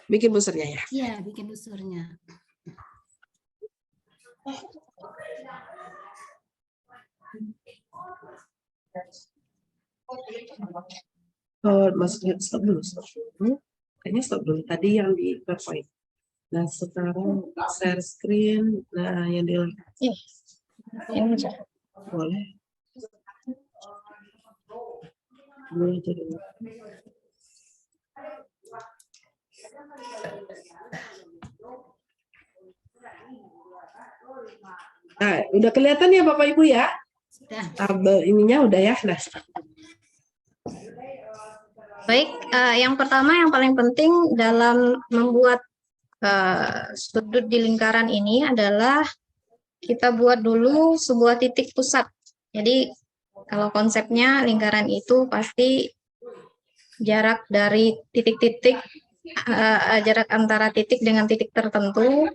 Bikin busurnya ya? Iya, bikin busurnya. Maksudnya stop dulu. Kayaknya stop dulu. Tadi yang di PowerPoint. Nah, sekarang share screen. Nah, yang di ini aja. boleh. Boleh jadi. Nah, udah kelihatan ya Bapak Ibu ya? Tabel ininya udah ya. Nah. Baik, yang pertama yang paling penting dalam membuat sudut di lingkaran ini adalah kita buat dulu sebuah titik pusat. Jadi kalau konsepnya lingkaran itu pasti jarak dari titik-titik, jarak antara titik dengan titik tertentu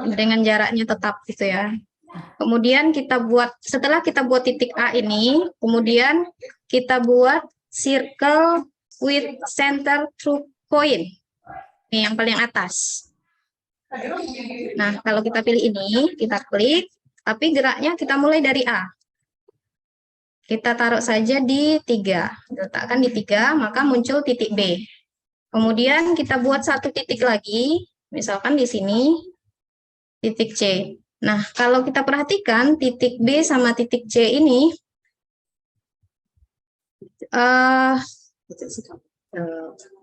dengan jaraknya tetap gitu ya. Kemudian setelah kita buat titik A ini, kemudian kita buat circle with center through point. Ini yang paling atas. Nah, kalau kita pilih ini, kita klik, tapi geraknya kita mulai dari A. Kita taruh saja di 3, letakkan di 3, maka muncul titik B. Kemudian kita buat satu titik lagi, misalkan di sini, titik C. Nah, kalau kita perhatikan titik B sama titik C ini,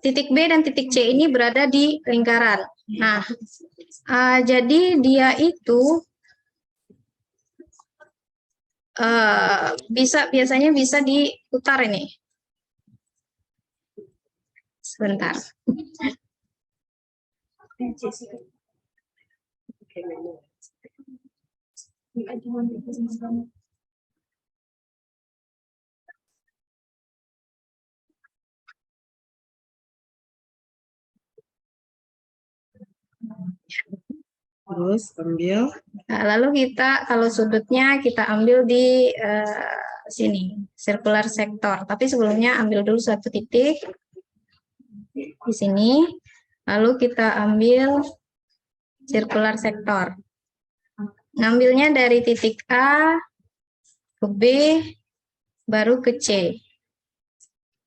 titik B dan titik C ini berada di lingkaran. Nah, jadi dia itu biasanya bisa diputar ini. Sebentar. Terus ambil. Nah, lalu kita kalau sudutnya kita ambil di sini, circular sector. Tapi sebelumnya ambil dulu satu titik di sini. Lalu kita ambil circular sector. Ngambilnya dari titik A ke B baru ke C.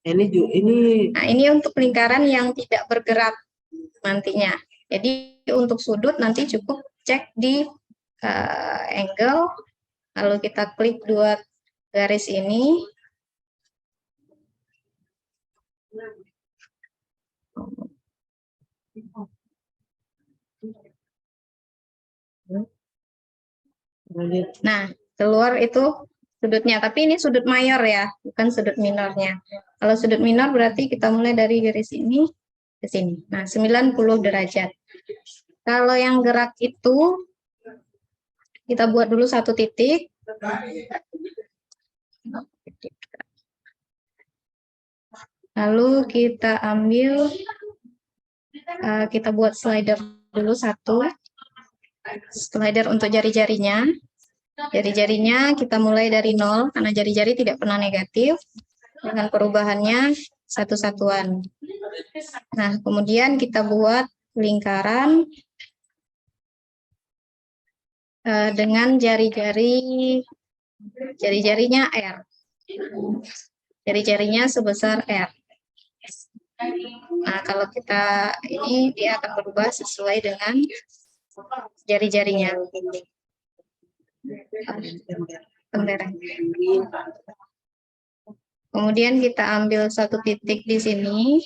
Ini untuk lingkaran yang tidak bergerak nantinya. Jadi untuk sudut nanti cukup cek di angle, lalu kita klik 2 garis ini, Nah, keluar itu sudutnya. Tapi ini sudut mayor ya, bukan sudut minornya. Kalau sudut minor berarti kita mulai dari garis ini ke sini. Nah, 90 derajat. Kalau yang gerak itu, kita buat dulu satu titik. Lalu kita ambil, kita buat slider dulu satu. Slider untuk jari-jarinya. Jari-jarinya kita mulai dari 0, karena jari-jari tidak pernah negatif. Dengan perubahannya satu satuan. Nah, kemudian kita buat lingkaran dengan jari-jarinya R. Jari-jarinya sebesar R. Nah, kalau kita ini dia akan berubah sesuai dengan jari-jarinya. Tembereng. Kemudian kita ambil satu titik di sini.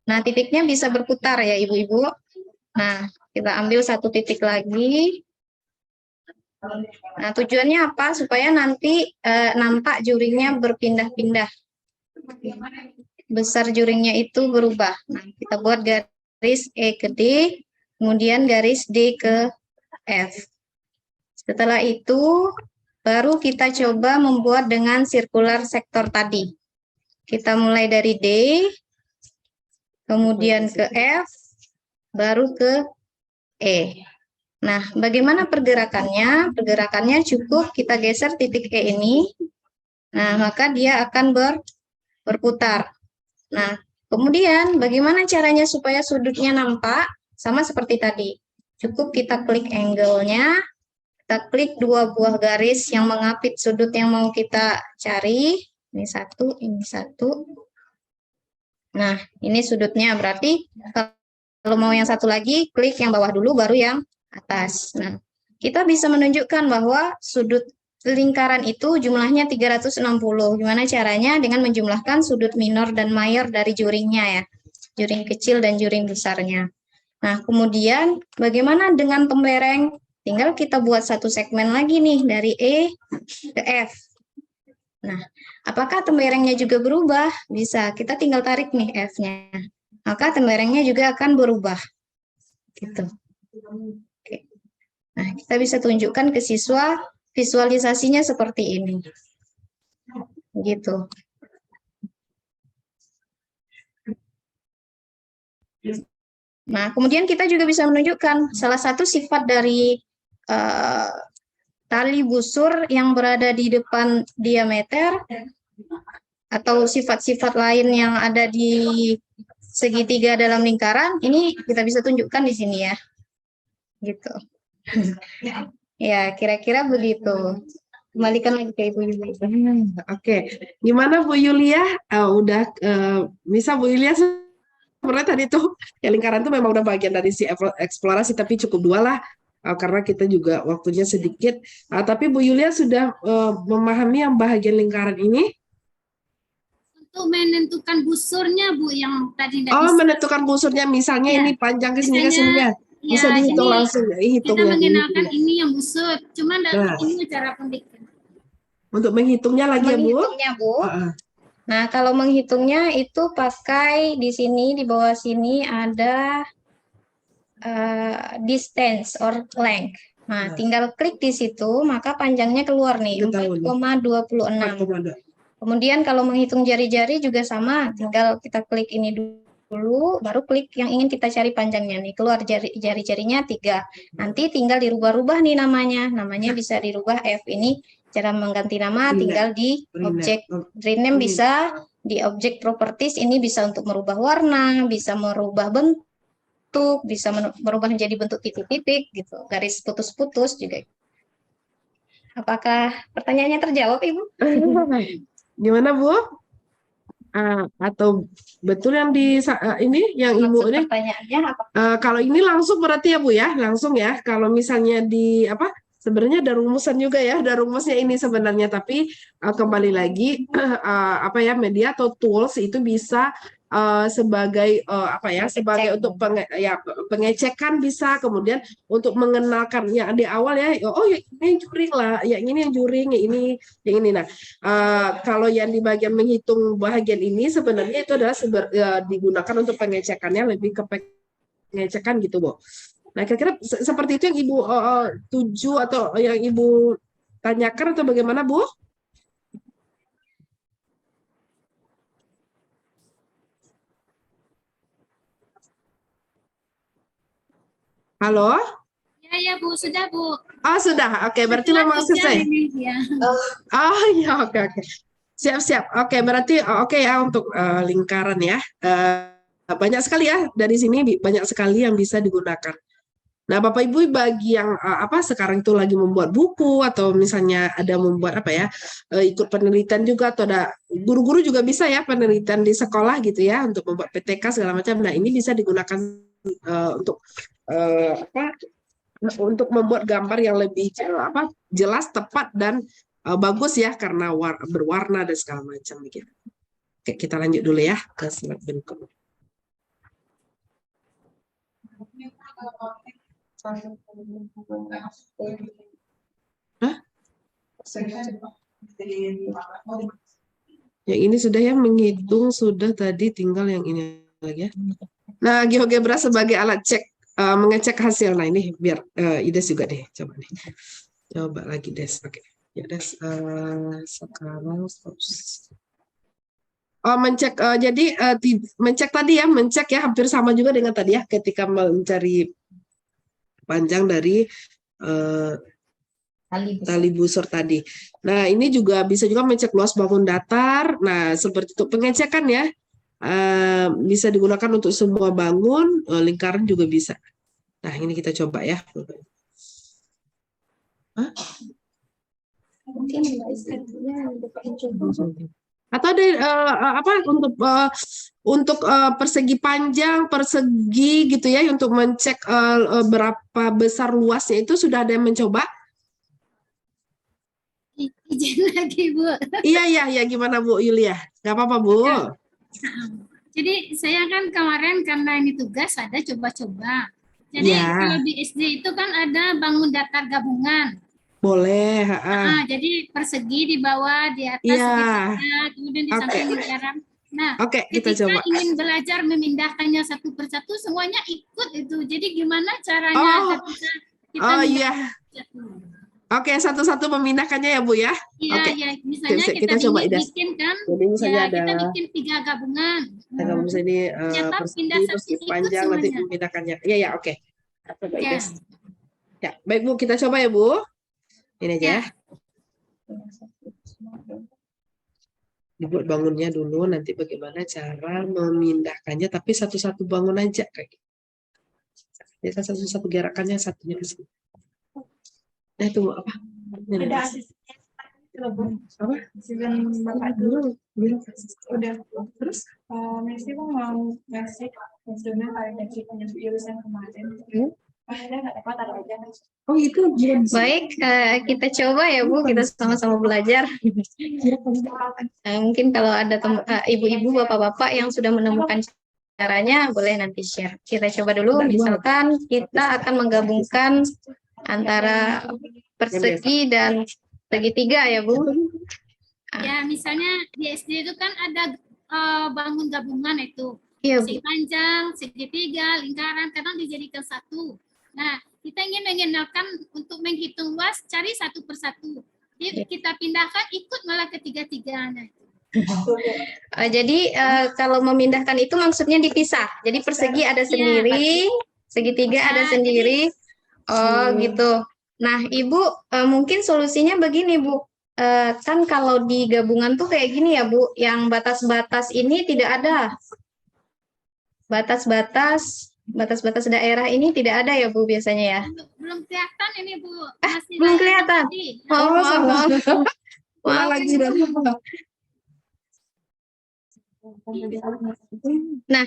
Nah, titiknya bisa berputar ya, Ibu-ibu. Nah, kita ambil satu titik lagi. Nah, tujuannya apa? Supaya nanti nampak juringnya berpindah-pindah. Besar juringnya itu berubah. Nah, kita buat garis E ke D, kemudian garis D ke F. Setelah itu, baru kita coba membuat dengan sirkular sektor tadi. Kita mulai dari D, kemudian ke F, baru ke E. Nah, bagaimana pergerakannya? Pergerakannya cukup kita geser titik E ini. Nah, maka dia akan berputar. Nah, kemudian bagaimana caranya supaya sudutnya nampak? Sama seperti tadi. Cukup kita klik angle-nya. Kita klik dua buah garis yang mengapit sudut yang mau kita cari. Ini satu, ini satu. Nah, ini sudutnya. Berarti kalau mau yang satu lagi, klik yang bawah dulu, baru yang atas. Nah, kita bisa menunjukkan bahwa sudut lingkaran itu jumlahnya 360. Gimana caranya? Dengan menjumlahkan sudut minor dan mayor dari juringnya ya. Juring kecil dan juring besarnya. Nah, kemudian bagaimana dengan tembereng? Tinggal kita buat satu segmen lagi nih dari E ke F. Nah, apakah temberengnya juga berubah? Bisa, kita tinggal tarik nih F-nya. Maka temberengnya juga akan berubah. Gitu. Oke. Nah, kita bisa tunjukkan ke siswa visualisasinya seperti ini. Gitu. Nah, kemudian kita juga bisa menunjukkan salah satu sifat dari tali busur yang berada di depan diameter atau sifat-sifat lain yang ada di segitiga dalam lingkaran, ini kita bisa tunjukkan di sini ya. Gitu. Ya, kira-kira begitu. Kembalikan lagi ke Ibu Yulia. Oke, gimana Bu Yulia? Udah bisa Bu Yulia sebenarnya tadi tuh ya lingkaran itu memang udah bagian dari si eksplorasi, tapi cukup dua lah karena kita juga waktunya sedikit. Tapi Bu Yulia sudah memahami yang bahagian lingkaran ini? Untuk menentukan busurnya Bu yang tadi menentukan busurnya misalnya ya. ini panjang ke sini ke sininya. Bisa Ya, dihitung langsung ya, kita mengenalkan ini yang busur, cuman ini cara pembikin. Untuk menghitungnya lagi ya Bu? Menghitungnya Bu. Nah, kalau menghitungnya itu pakai di sini, di bawah sini ada distance or length. Nah, tinggal klik di situ, maka panjangnya keluar nih, 4,26. Kemudian kalau menghitung jari-jari juga sama, tinggal kita klik ini dulu, baru klik yang ingin kita cari panjangnya nih, keluar jari-jarinya 3. Nanti tinggal dirubah-rubah nih namanya bisa dirubah F ini. Cara mengganti nama tinggal di objek rename, bisa di objek properties, ini bisa untuk merubah warna, bisa merubah bentuk, bisa merubah menjadi bentuk titik-titik gitu, garis putus-putus juga. Apakah pertanyaannya terjawab Ibu? Gimana Bu? Atau betul yang di ini yang Ibu ini? Pertanyaannya apa? Kalau ini langsung berarti ya Bu ya, langsung ya. Kalau misalnya di apa? Sebenarnya ada rumusan juga ya, ada rumusnya ini sebenarnya, tapi kembali lagi apa ya, media atau tools itu bisa sebagai apa ya, sebagai untuk pengecekan bisa, kemudian untuk mengenalkan yang di awal ya, oh ya ini yang juring lah, yang ini yang juring, yang ini. Nah, kalau yang di bagian menghitung bagian ini sebenarnya itu adalah digunakan untuk pengecekannya, lebih ke pengecekan gitu, Bu. Nah, kira-kira seperti itu yang Ibu tuju atau yang Ibu tanyakan atau bagaimana, Bu? Halo? Ya Bu, sudah Bu. Oh, sudah. Oke, berarti memang selesai. Ya. Oh, ya, oke. Siap-siap. Oke, berarti oke ya untuk lingkaran ya. Banyak sekali ya dari sini, banyak sekali yang bisa digunakan. Nah, Bapak Ibu bagi yang sekarang itu lagi membuat buku atau misalnya ada membuat ikut penelitian juga, atau ada guru-guru juga bisa ya penelitian di sekolah gitu ya untuk membuat PTK segala macam. Nah, ini bisa digunakan untuk untuk membuat gambar yang lebih jelas, tepat dan bagus ya karena berwarna dan segala macam begitu. Oke, kita lanjut dulu ya ke slide berikutnya. Hah? Yang ini sudah ya, menghitung sudah tadi, tinggal yang ini lagi ya. Nah, GeoGebra sebagai alat cek mengecek hasil. Nah, ini biar Ides juga deh, coba nih. Coba lagi Des. Oke. Ya Des, sekarang mencek jadi mencek tadi ya, mencek ya hampir sama juga dengan tadi ya ketika mencari panjang dari tali busur tadi. Nah, ini juga bisa juga mencek luas bangun datar. Nah, seperti itu pengecekan ya. Bisa digunakan untuk semua bangun, lingkaran juga bisa. Nah, ini kita coba ya. Hah? Atau ada untuk persegi panjang, persegi gitu ya, untuk mencek berapa besar luasnya, itu sudah ada yang mencoba? Izin lagi Bu. Iya, gimana Bu Yulia? Gak apa-apa Bu. Jadi saya kan kemarin karena ini tugas ada coba-coba. Jadi kalau di SD itu kan ada bangun datar gabungan. Boleh. Jadi persegi di bawah, di atas segitiga, kemudian di samping lingkaran. Nah, kita coba. ingin belajar memindahkannya satu persatu, semuanya ikut itu. Jadi gimana caranya kita Oke, satu-satu memindahkannya ya Bu ya. Iya, misalnya kita coba bikin kan. Jadi misalnya ada kita bikin 3 gabungan. Gabung sini persegi panjang, nanti memindahkannya. Iya, oke. Coba Ides. Ya, baik Bu, kita coba ya Bu. Ini aja ya. Dibuat bangunnya dulu, nanti bagaimana cara memindahkannya, tapi satu-satu bangun aja kayak gitu. Jadi satu-satu gerakannya, satunya ke sini. Nah, tunggu apa? Ada asisten apa? Asisten Bapak dulu. Udah. Terus Messi mau ngasih hasilnya kayak dari penjurusan kemarin. Akhirnya nggak dapat aja. Oh itu baik, kita coba ya Bu, kita sama-sama belajar. Mungkin kalau ada ibu-ibu, bapak-bapak yang sudah menemukan caranya, boleh nanti share. Kita coba dulu, misalkan kita akan menggabungkan antara persegi dan segitiga ya Bu. Ya, misalnya di SD itu kan ada bangun gabungan itu. Iya, segi panjang, segitiga, lingkaran, kadang dijadikan satu. Nah, kita ingin mengenalkan untuk menghitung luas, cari satu persatu. Jadi kita pindahkan, ikut malah ketiga-tiganya. Jadi kalau memindahkan itu maksudnya dipisah. Jadi persegi ada sendiri, segitiga ada sendiri. Gitu. Nah, Ibu mungkin solusinya begini Bu. Kan kalau di gabungan tuh kayak gini ya Bu, yang batas-batas ini tidak ada. Batas-batas daerah ini tidak ada ya Bu biasanya ya? Belum kelihatan ini Bu. Masih belum kelihatan. Maaf lagi Nah,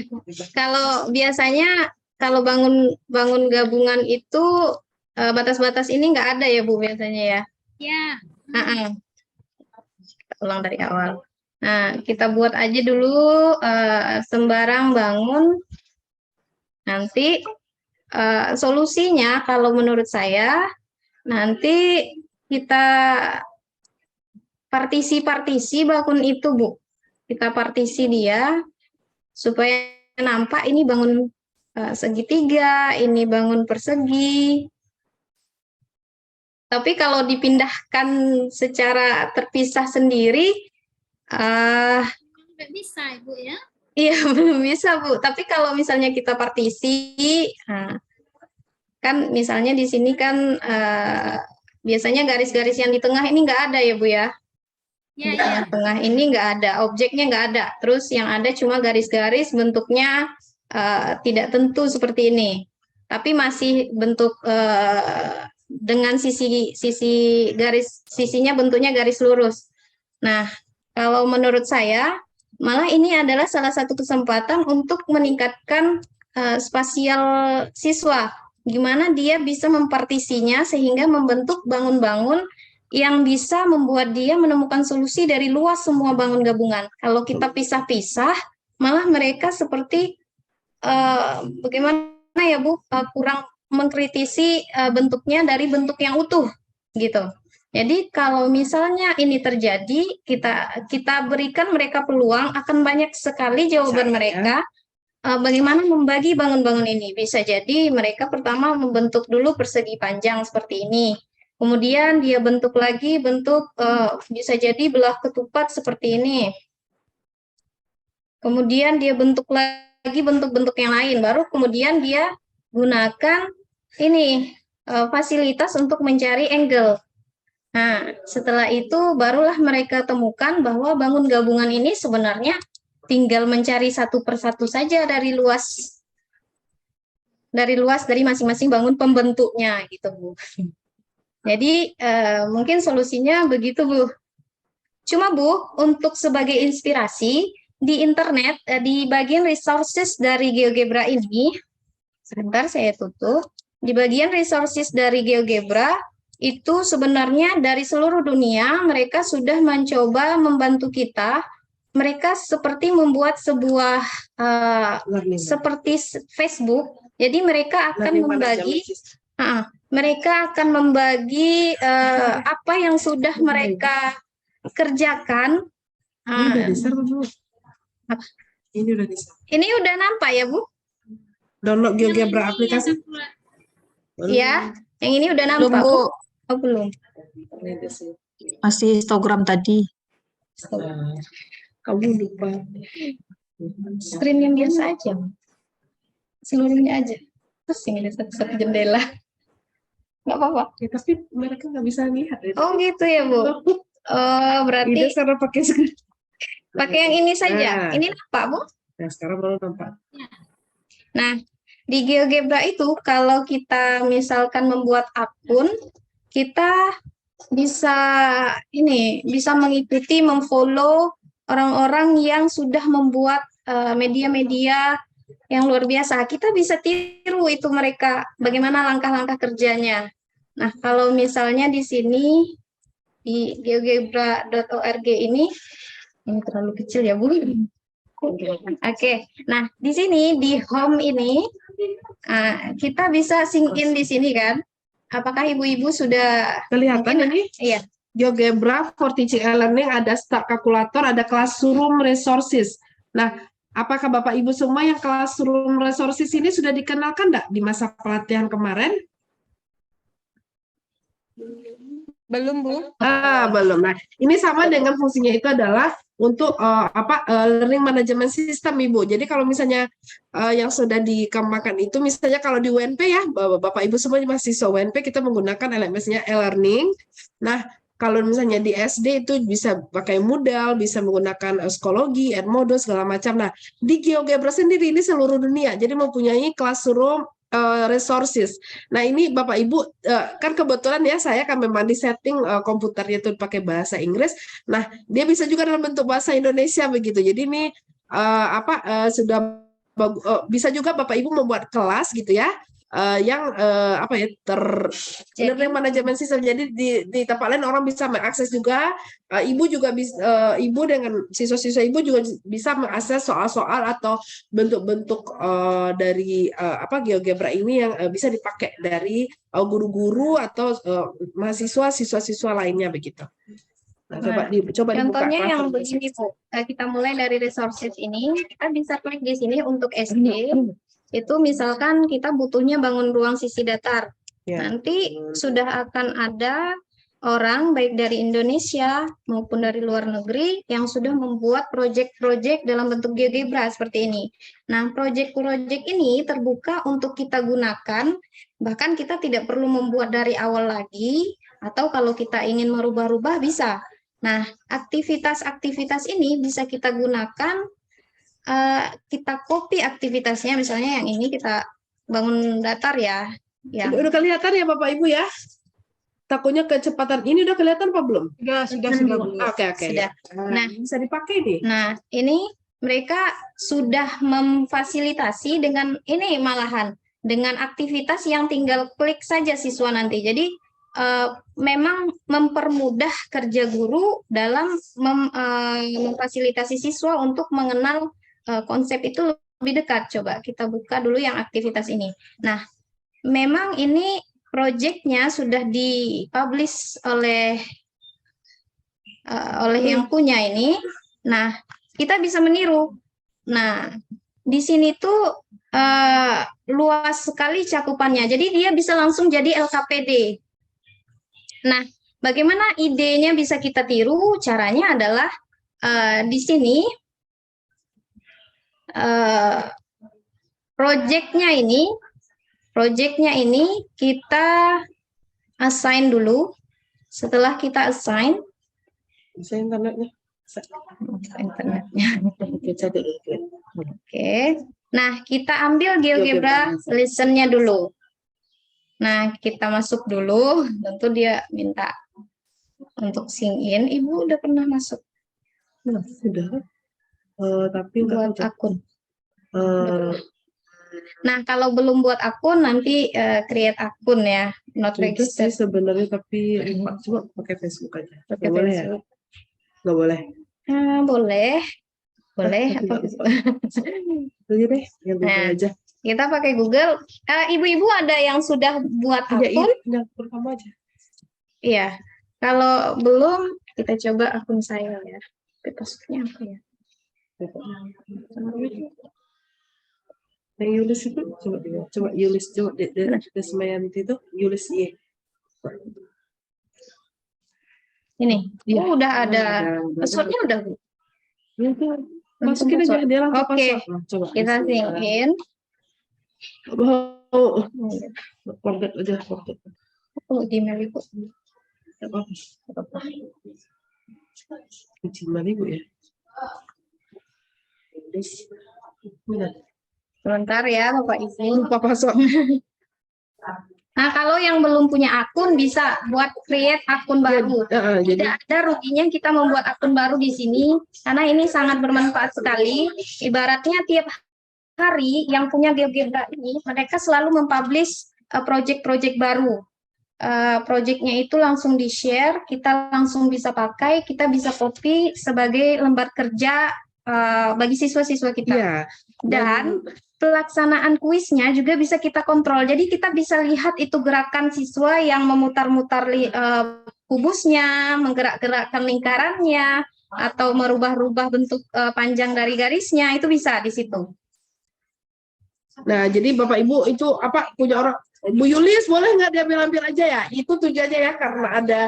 kalau biasanya kalau bangun gabungan itu batas-batas ini nggak ada ya Bu biasanya ya? Ya. Ulang dari awal. Nah, kita buat aja dulu sembarang bangun. Nanti solusinya kalau menurut saya, nanti kita partisi-partisi bangun itu, Bu. Kita partisi dia supaya nampak ini bangun segitiga, ini bangun persegi. Tapi kalau dipindahkan secara terpisah sendiri, Nggak bisa, Ibu ya. iya belum bisa, Bu. Tapi kalau misalnya kita partisi, kan misalnya di sini kan biasanya garis-garis yang di tengah ini nggak ada ya, Bu ya. Ya, Di tengah ini nggak ada, objeknya nggak ada. Terus yang ada cuma garis-garis bentuknya tidak tentu seperti ini. Tapi masih bentuk dengan sisi garis, sisinya bentuknya garis lurus. Nah, kalau menurut saya, malah ini adalah salah satu kesempatan untuk meningkatkan spasial siswa. Gimana dia bisa mempartisinya sehingga membentuk bangun-bangun yang bisa membuat dia menemukan solusi dari luas semua bangun gabungan. Kalau kita pisah-pisah, malah mereka seperti bagaimana ya Bu, kurang mengkritisi bentuknya dari bentuk yang utuh gitu. Jadi kalau misalnya ini terjadi, kita berikan mereka peluang, akan banyak sekali jawaban mereka. Bagaimana membagi bangun-bangun ini? Bisa jadi mereka pertama membentuk dulu persegi panjang seperti ini. Kemudian dia bentuk lagi bentuk bisa jadi belah ketupat seperti ini. Kemudian dia bentuk lagi bentuk-bentuk yang lain. Baru kemudian dia gunakan ini fasilitas untuk mencari angle. Nah, setelah itu barulah mereka temukan bahwa bangun gabungan ini sebenarnya tinggal mencari satu persatu saja dari luas dari masing-masing bangun pembentuknya gitu, Bu. Jadi mungkin solusinya begitu, Bu. Cuma Bu, untuk sebagai inspirasi di internet di bagian resources dari GeoGebra ini, sebentar saya tutup. Di bagian resources dari GeoGebra itu sebenarnya dari seluruh dunia mereka sudah mencoba membantu kita. Mereka seperti membuat sebuah seperti Facebook. Jadi mereka akan membagi apa yang sudah mereka kerjakan. Ini udah besar, Bu. Ini udah besar. Ini udah nampak ya, Bu? Download GeoGebra aplikasi. Ya, yang ini udah nampak, Bu. Oh, belum. Masih histogram tadi. Kamu lupa. Screen yang biasa aja. Seluruhnya aja. Terus ini ada satu jendela. Nggak apa-apa. Ya, tapi mereka nggak bisa lihat. Ya. Oh gitu ya, Bu. Berarti Ini sekarang pakai screen. Pakai yang ini saja. Ini nampak, Bu? Nah, sekarang baru nampak. Nah, di GeoGebra itu kalau kita misalkan membuat akun, kita bisa mengikuti, memfollow orang-orang yang sudah membuat media-media yang luar biasa. Kita bisa tiru itu mereka, bagaimana langkah-langkah kerjanya. Nah, kalau misalnya di sini, di geogebra.org ini terlalu kecil ya, Bu. Oke, nah di sini, di home ini, kita bisa sync in di sini kan. Apakah ibu-ibu sudah kelihatan ini? Iya. GeoGebra for Teaching and Learning, ada Start Calculator, ada Classroom Resources. Nah, apakah Bapak Ibu semua yang Classroom Resources ini sudah dikenalkan enggak di masa pelatihan kemarin? Belum, Bu. Belum. Nah, ini sama dengan fungsinya itu adalah untuk learning management system, Ibu. Jadi kalau misalnya yang sudah dikembangkan itu, misalnya kalau di UNP ya, Bapak Ibu semua mahasiswa UNP, kita menggunakan LMS-nya e-learning. Nah, kalau misalnya di SD itu bisa pakai Moodle, bisa menggunakan psikologi, Edmodo, segala macam. Nah, di GeoGebra sendiri ini seluruh dunia, jadi mempunyai classroom resources. Nah, ini Bapak Ibu kan kebetulan ya saya kan memang di setting komputernya itu pakai bahasa Inggris. Nah, dia bisa juga dalam bentuk bahasa Indonesia begitu. Jadi ini sudah bisa juga Bapak Ibu membuat kelas gitu ya. yang apa ya learning management system. Jadi di tempat lain orang bisa mengakses juga. Ibu juga bisa, ibu dengan siswa-siswa ibu juga bisa mengakses soal-soal atau bentuk-bentuk dari apa GeoGebra ini yang bisa dipakai dari guru-guru atau mahasiswa, siswa-siswa lainnya begitu. Nah, coba dibuka Contohnya yang kelas. begini Bu, kita mulai dari resources ini, kita bisa klik di sini untuk SD. Itu misalkan kita butuhnya bangun ruang sisi datar. Ya. Nanti sudah akan ada orang baik dari Indonesia maupun dari luar negeri yang sudah membuat proyek-proyek dalam bentuk GeoGebra seperti ini. Nah, proyek-proyek ini terbuka untuk kita gunakan, bahkan kita tidak perlu membuat dari awal lagi, atau kalau kita ingin merubah-rubah bisa. Nah, aktivitas-aktivitas ini bisa kita gunakan, kita copy aktivitasnya, misalnya yang ini kita bangun datar ya. Udah kelihatan ya Bapak Ibu ya? Takutnya kecepatan ini udah kelihatan apa belum? Sudah. Oke. Sudah. Nah, bisa dipakai nih. Nah, ini mereka sudah memfasilitasi dengan ini malahan dengan aktivitas yang tinggal klik saja siswa nanti. Jadi memang mempermudah kerja guru dalam memfasilitasi siswa untuk mengenal konsep itu lebih dekat. Coba kita buka dulu yang aktivitas ini. Nah, memang ini proyeknya sudah dipublish oleh yang punya ini. Nah, kita bisa meniru. Nah, di sini tuh luas sekali cakupannya. Jadi dia bisa langsung jadi LKPD. Nah, bagaimana idenya bisa kita tiru? Caranya adalah di sini proyeknya ini kita assign dulu. Setelah kita assign, Bisa internetnya. Oke. Nah, kita ambil GeoGebra lesson-nya dulu. Nah, kita masuk dulu. Tentu dia minta untuk sign in. Ibu udah pernah masuk? Nah, sudah. Tapi buat akun. Nah, kalau belum buat akun, nanti create akun ya. Not Udah sih registered. sebenarnya, tapi coba pakai Facebook aja. Pakai Nggak boleh ya? Facebook. Nggak boleh. Boleh. Boleh. Aja deh, yang Google Nah, aja. kita pakai Google. Ibu-ibu ada yang sudah buat Ya, akun? yang pertama aja. Iya. Kalau belum, kita coba akun saya ya. Tapi passwordnya apa ya? Yang Yulis itu coba Yulis Desmayanti itu Yulis Y. Ini. Iya. Oh, udah ada. Udah. Passwordnya udah. Bu? Ya, tuh. Masukin aja dia langsung Oke. password. Nah, coba. Kita sign in. Forget aja, forget. Oh, Gmail Ibu. Nggak apa-apa. Gmail Ibu ya. Sebentar ya, Bapak Ibu. Lupa password. Nah, kalau yang belum punya akun bisa buat create akun baru. Tidak ada ruginya kita membuat akun baru di sini karena ini sangat bermanfaat sekali. Ibaratnya tiap hari yang punya GeoGebra ini mereka selalu mempublish project-project baru. Projectnya itu langsung di-share, kita langsung bisa pakai, kita bisa copy sebagai lembar kerja bagi siswa-siswa kita. Iya. Dan pelaksanaan kuisnya juga bisa kita kontrol. Jadi kita bisa lihat itu gerakan siswa yang memutar-mutar kubusnya, menggerak-gerakkan lingkarannya, atau merubah-rubah bentuk panjang dari garisnya, itu bisa di situ. Nah, jadi Bapak Ibu itu apa punya orang Bu Yulis boleh nggak diambil-ambil aja ya? Itu tujuannya ya karena ada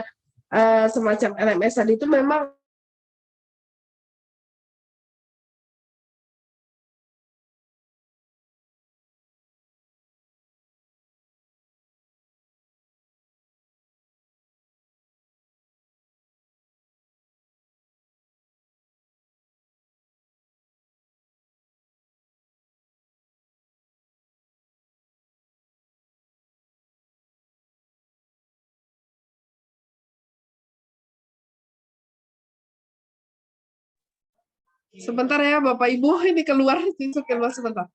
semacam LMS tadi itu memang sebentar ya Bapak Ibu ini keluar sebentar.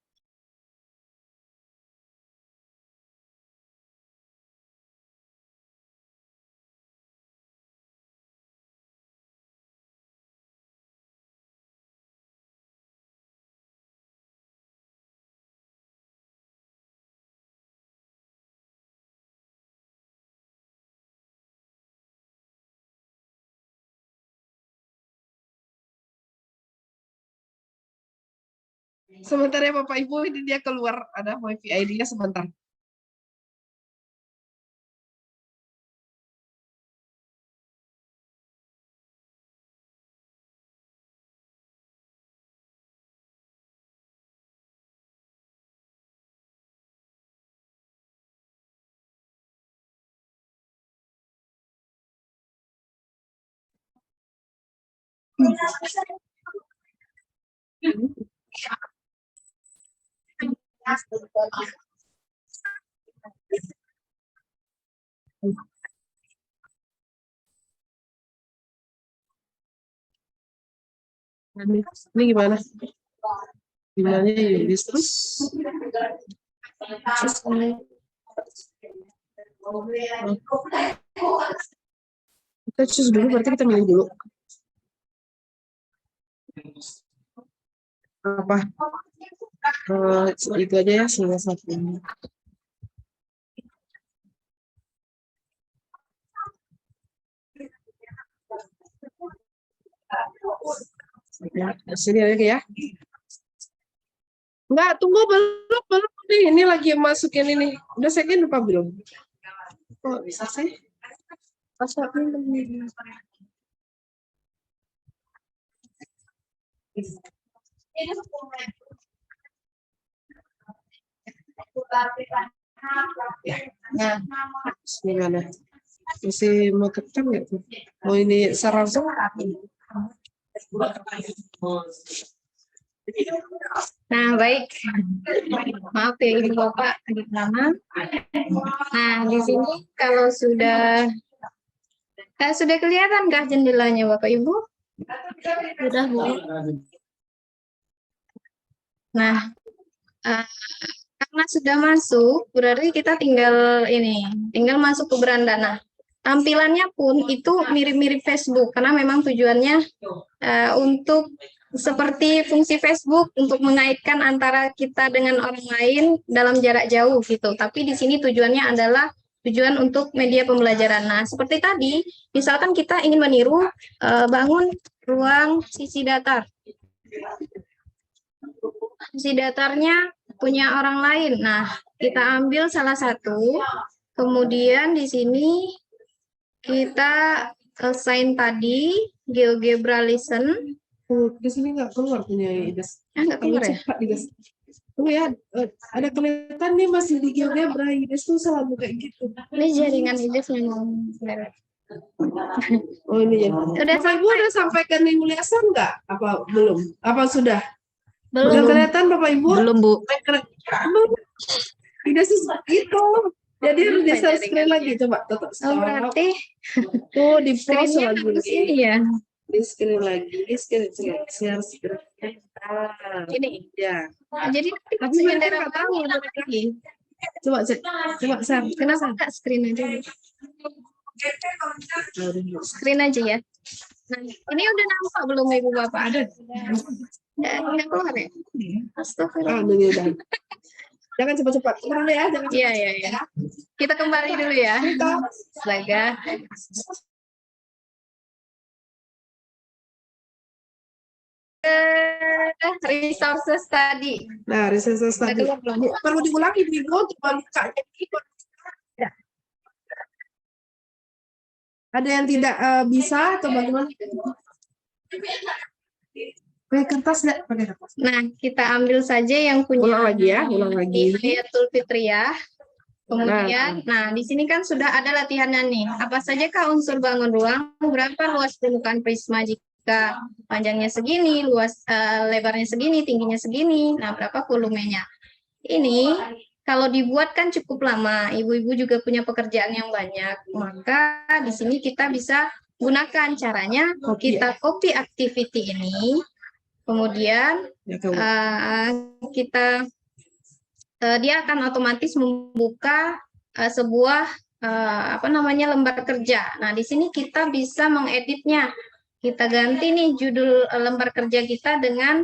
Sebentar ya Bapak Ibu, ini dia keluar, ada wifi ID-nya sebentar. Ini gimana? Gimana ya? Terus kita choose dulu, berarti kita milih dulu. Apa? Itu aja ya, salah satu. Ya, sini aja ya. Enggak, tunggu, belum nih. Ini lagi masukin ini. Udah second apa belum? Kok bisa sih? Nah, gimana? Masih mau tekan nggak tuh? Oh ini secara langsung? Nah, baik. Maaf ya Ibu Bapak, adik mama. Nah, di sini kalau sudah kelihatan kah jendelanya Bapak Ibu? Sudah, Bu. Nah, karena sudah masuk, berarti kita tinggal masuk ke beranda. Nah, tampilannya pun itu mirip-mirip Facebook, karena memang tujuannya untuk seperti fungsi Facebook untuk mengaitkan antara kita dengan orang lain dalam jarak jauh gitu. Tapi di sini tujuannya adalah tujuan untuk media pembelajaran. Nah, seperti tadi, misalkan kita ingin meniru bangun ruang sisi datar. Sisi datarnya punya orang lain. Nah, kita ambil salah satu, kemudian di sini kita assign tadi GeoGebra Listen. Di sini nggak keluar punya Ides. Nggak keluar ya? Cepat Ides. Oh ya, ada kelihatan nih masih di GeoGebra. Ides tuh selalu kayak gitu. Ini jaringan Ides memang. Oh ini ya. Udah Bapak Ibu udah sampaikan nih Muliasan nggak? Apa belum? Apa sudah? Belum. Udah kelihatan Bapak Ibu? Belum, Bu. Ides itu. Jadi harus di share screen lagi, coba tetap. Oh, berarti tuh di post screen-nya lagi. harus ini ya. Di screen lagi, di screen share screen. Ini. Ya. Jadi Tapi mereka nggak tahu ada lagi. Coba share. Kenapa nggak screen aja? Screen aja ya. Nah, ini udah nampak belum Ibu Bapak? Ada. Nggak keluar ya? Astagfirullah. Udah. Jangan cepat-cepat. Kurang ya, jangan. Iya. Kita kembali dulu ya. Astaga. Resources tadi. Nah, resources tadi. Perlu diulangi Ibu untuk membukanya. Ada yang tidak bisa atau bagaimana? Pakai kertas nggak? Pakai kertas. Nah, kita ambil saja yang punya. Ulang lagi ya, ulang lagi. Hidayatul Fitriyah. Kemudian, nah di sini kan sudah ada latihannya nih. Apa sajakah unsur bangun ruang? Berapa luas permukaan prisma jika panjangnya segini, luas lebarnya segini, tingginya segini. Nah, berapa volumenya? Ini kalau dibuat kan cukup lama. Ibu-ibu juga punya pekerjaan yang banyak. Maka di sini kita bisa gunakan caranya. Kita copy activity ini. Kemudian dia akan otomatis membuka sebuah lembar kerja. Nah, di sini kita bisa mengeditnya. Kita ganti nih judul lembar kerja kita dengan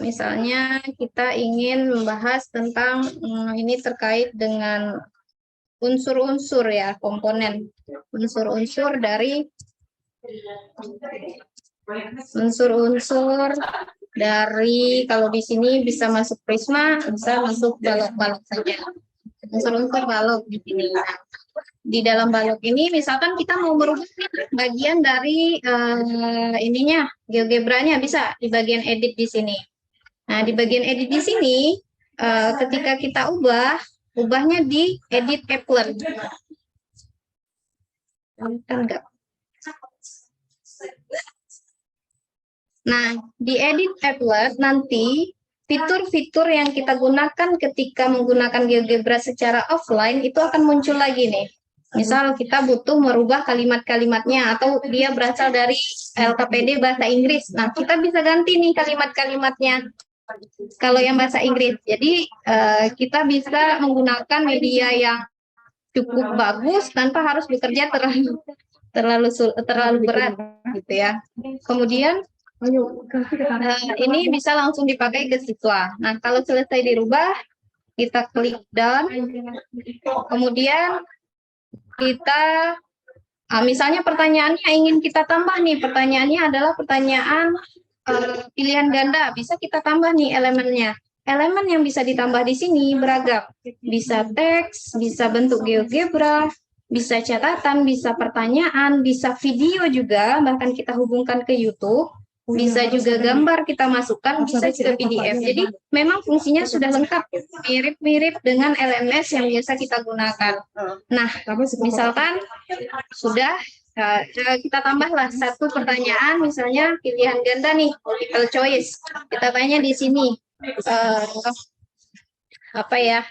misalnya kita ingin membahas tentang ini terkait dengan unsur-unsur ya, komponen unsur-unsur dari unsur-unsur dari kalau di sini bisa masuk prisma, bisa masuk balok-balok saja. Unsur-unsur balok di sini. Nah, di dalam balok ini misalkan kita mau merubah bagian dari ininya, GeoGebra-nya bisa di bagian edit di sini. Nah, di bagian edit di sini ketika kita ubahnya di edit applet. Enggak. Nah, di edit applet nanti fitur-fitur yang kita gunakan ketika menggunakan GeoGebra secara offline itu akan muncul lagi nih. Misal kita butuh merubah kalimat-kalimatnya atau dia berasal dari LKPD bahasa Inggris. Nah, kita bisa ganti nih kalimat-kalimatnya kalau yang bahasa Inggris. Jadi kita bisa menggunakan media yang cukup bagus tanpa harus bekerja terlalu berat gitu ya. Kemudian ini bisa langsung dipakai ke siswa. Nah, kalau selesai dirubah, kita klik done. Kemudian kita, misalnya pertanyaannya ingin kita tambah nih. Pertanyaannya adalah pertanyaan pilihan ganda. Bisa kita tambah nih elemennya. Elemen yang bisa ditambah di sini beragam. Bisa teks, bisa bentuk GeoGebra, bisa catatan, bisa pertanyaan, bisa video juga, bahkan kita hubungkan ke YouTube. Bisa juga gambar kita masukkan, bisa juga PDF. Jadi memang fungsinya sudah lengkap, mirip-mirip dengan LMS yang biasa kita gunakan. Nah, misalkan sudah kita tambahlah satu pertanyaan, misalnya pilihan ganda nih, multiple choice. Kita tanya di sini, apa ya?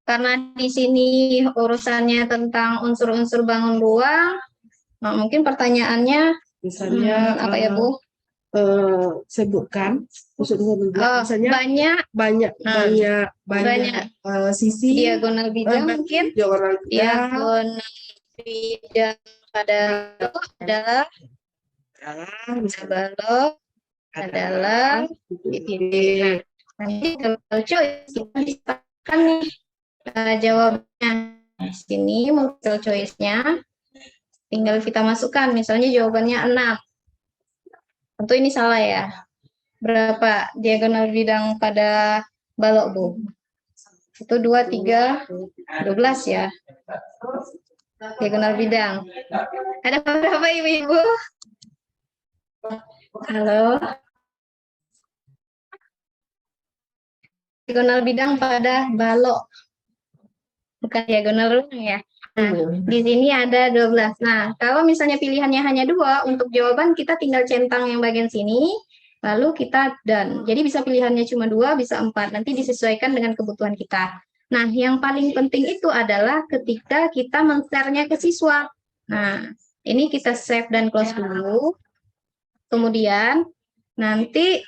Karena di sini urusannya tentang unsur-unsur bangun ruang, nah, mungkin pertanyaannya Misalnya apa ya Bu? Sebutkan misalnya banyak sisi diagonal bidang mungkin diagonal bidang adalah balok adalah titik. Nah, nanti kalau choice kita bisa kan nih jawabnya di sini multiple choice-nya. Tinggal kita masukkan, misalnya jawabannya 6. Tentu ini salah ya. Berapa diagonal bidang pada balok, Bu? Itu 2, 3, 12 ya. Diagonal bidang. Ada berapa Ibu-Ibu? Halo? Diagonal bidang pada balok. Bukan diagonal ruang ya. Nah, di sini ada 12. Nah, kalau misalnya pilihannya hanya 2, untuk jawaban kita tinggal centang yang bagian sini, lalu kita done. Jadi bisa pilihannya cuma 2, bisa 4. Nanti disesuaikan dengan kebutuhan kita. Nah, yang paling penting itu adalah ketika kita men-share-nya ke siswa. Nah, ini kita save dan close dulu. Kemudian, nanti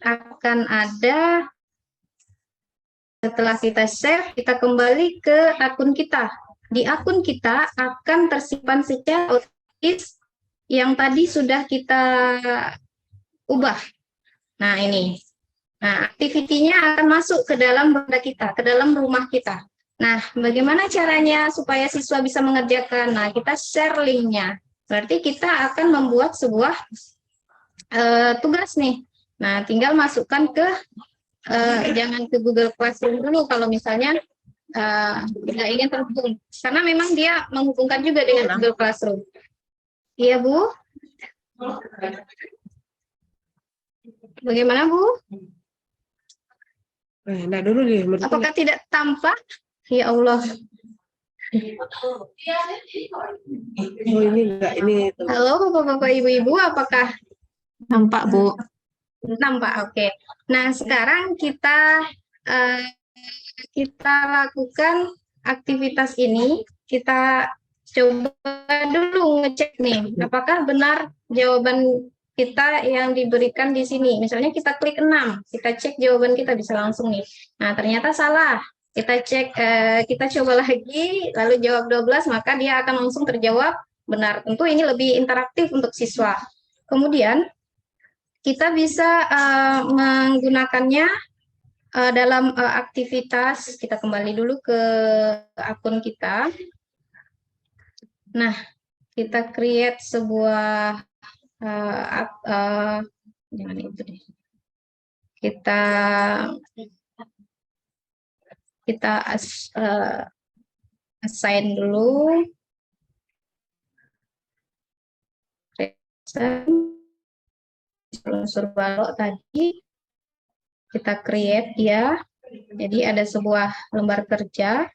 akan ada, setelah kita save, kita kembali ke akun kita. Di akun kita akan tersimpan secara otomatis yang tadi sudah kita ubah. Nah, ini. Nah, aktivitinya akan masuk ke dalam benda kita, ke dalam rumah kita. Nah, bagaimana caranya supaya siswa bisa mengerjakan? Nah, kita share linknya. Berarti kita akan membuat sebuah tugas nih. Nah, tinggal masukkan ke jangan ke Google Classroom dulu kalau misalnya tidak ingin terhubung, karena memang dia menghubungkan juga dengan Google Classroom. Iya Bu? Bagaimana Bu? Nah dulu deh. Apakah tidak tampak? Ya Allah. Oh ini enggak, ini. Halo Bapak-Bapak Ibu-Ibu, apakah Nampak Bu? nampak? Oke. Nah, sekarang kita lakukan aktivitas ini. Kita coba dulu ngecek nih, apakah benar jawaban kita yang diberikan di sini. Misalnya kita klik 6, kita cek jawaban kita bisa langsung nih. Nah, ternyata salah. Kita cek, kita coba lagi, lalu jawab 12, maka dia akan langsung terjawab benar. Tentu ini lebih interaktif untuk siswa. Kemudian, kita bisa menggunakannya dalam aktivitas. Kita kembali dulu ke akun kita. Nah, kita create sebuah jangan itu deh. Kita assign dulu. Unsur balok tadi kita create ya. Jadi ada sebuah lembar kerja.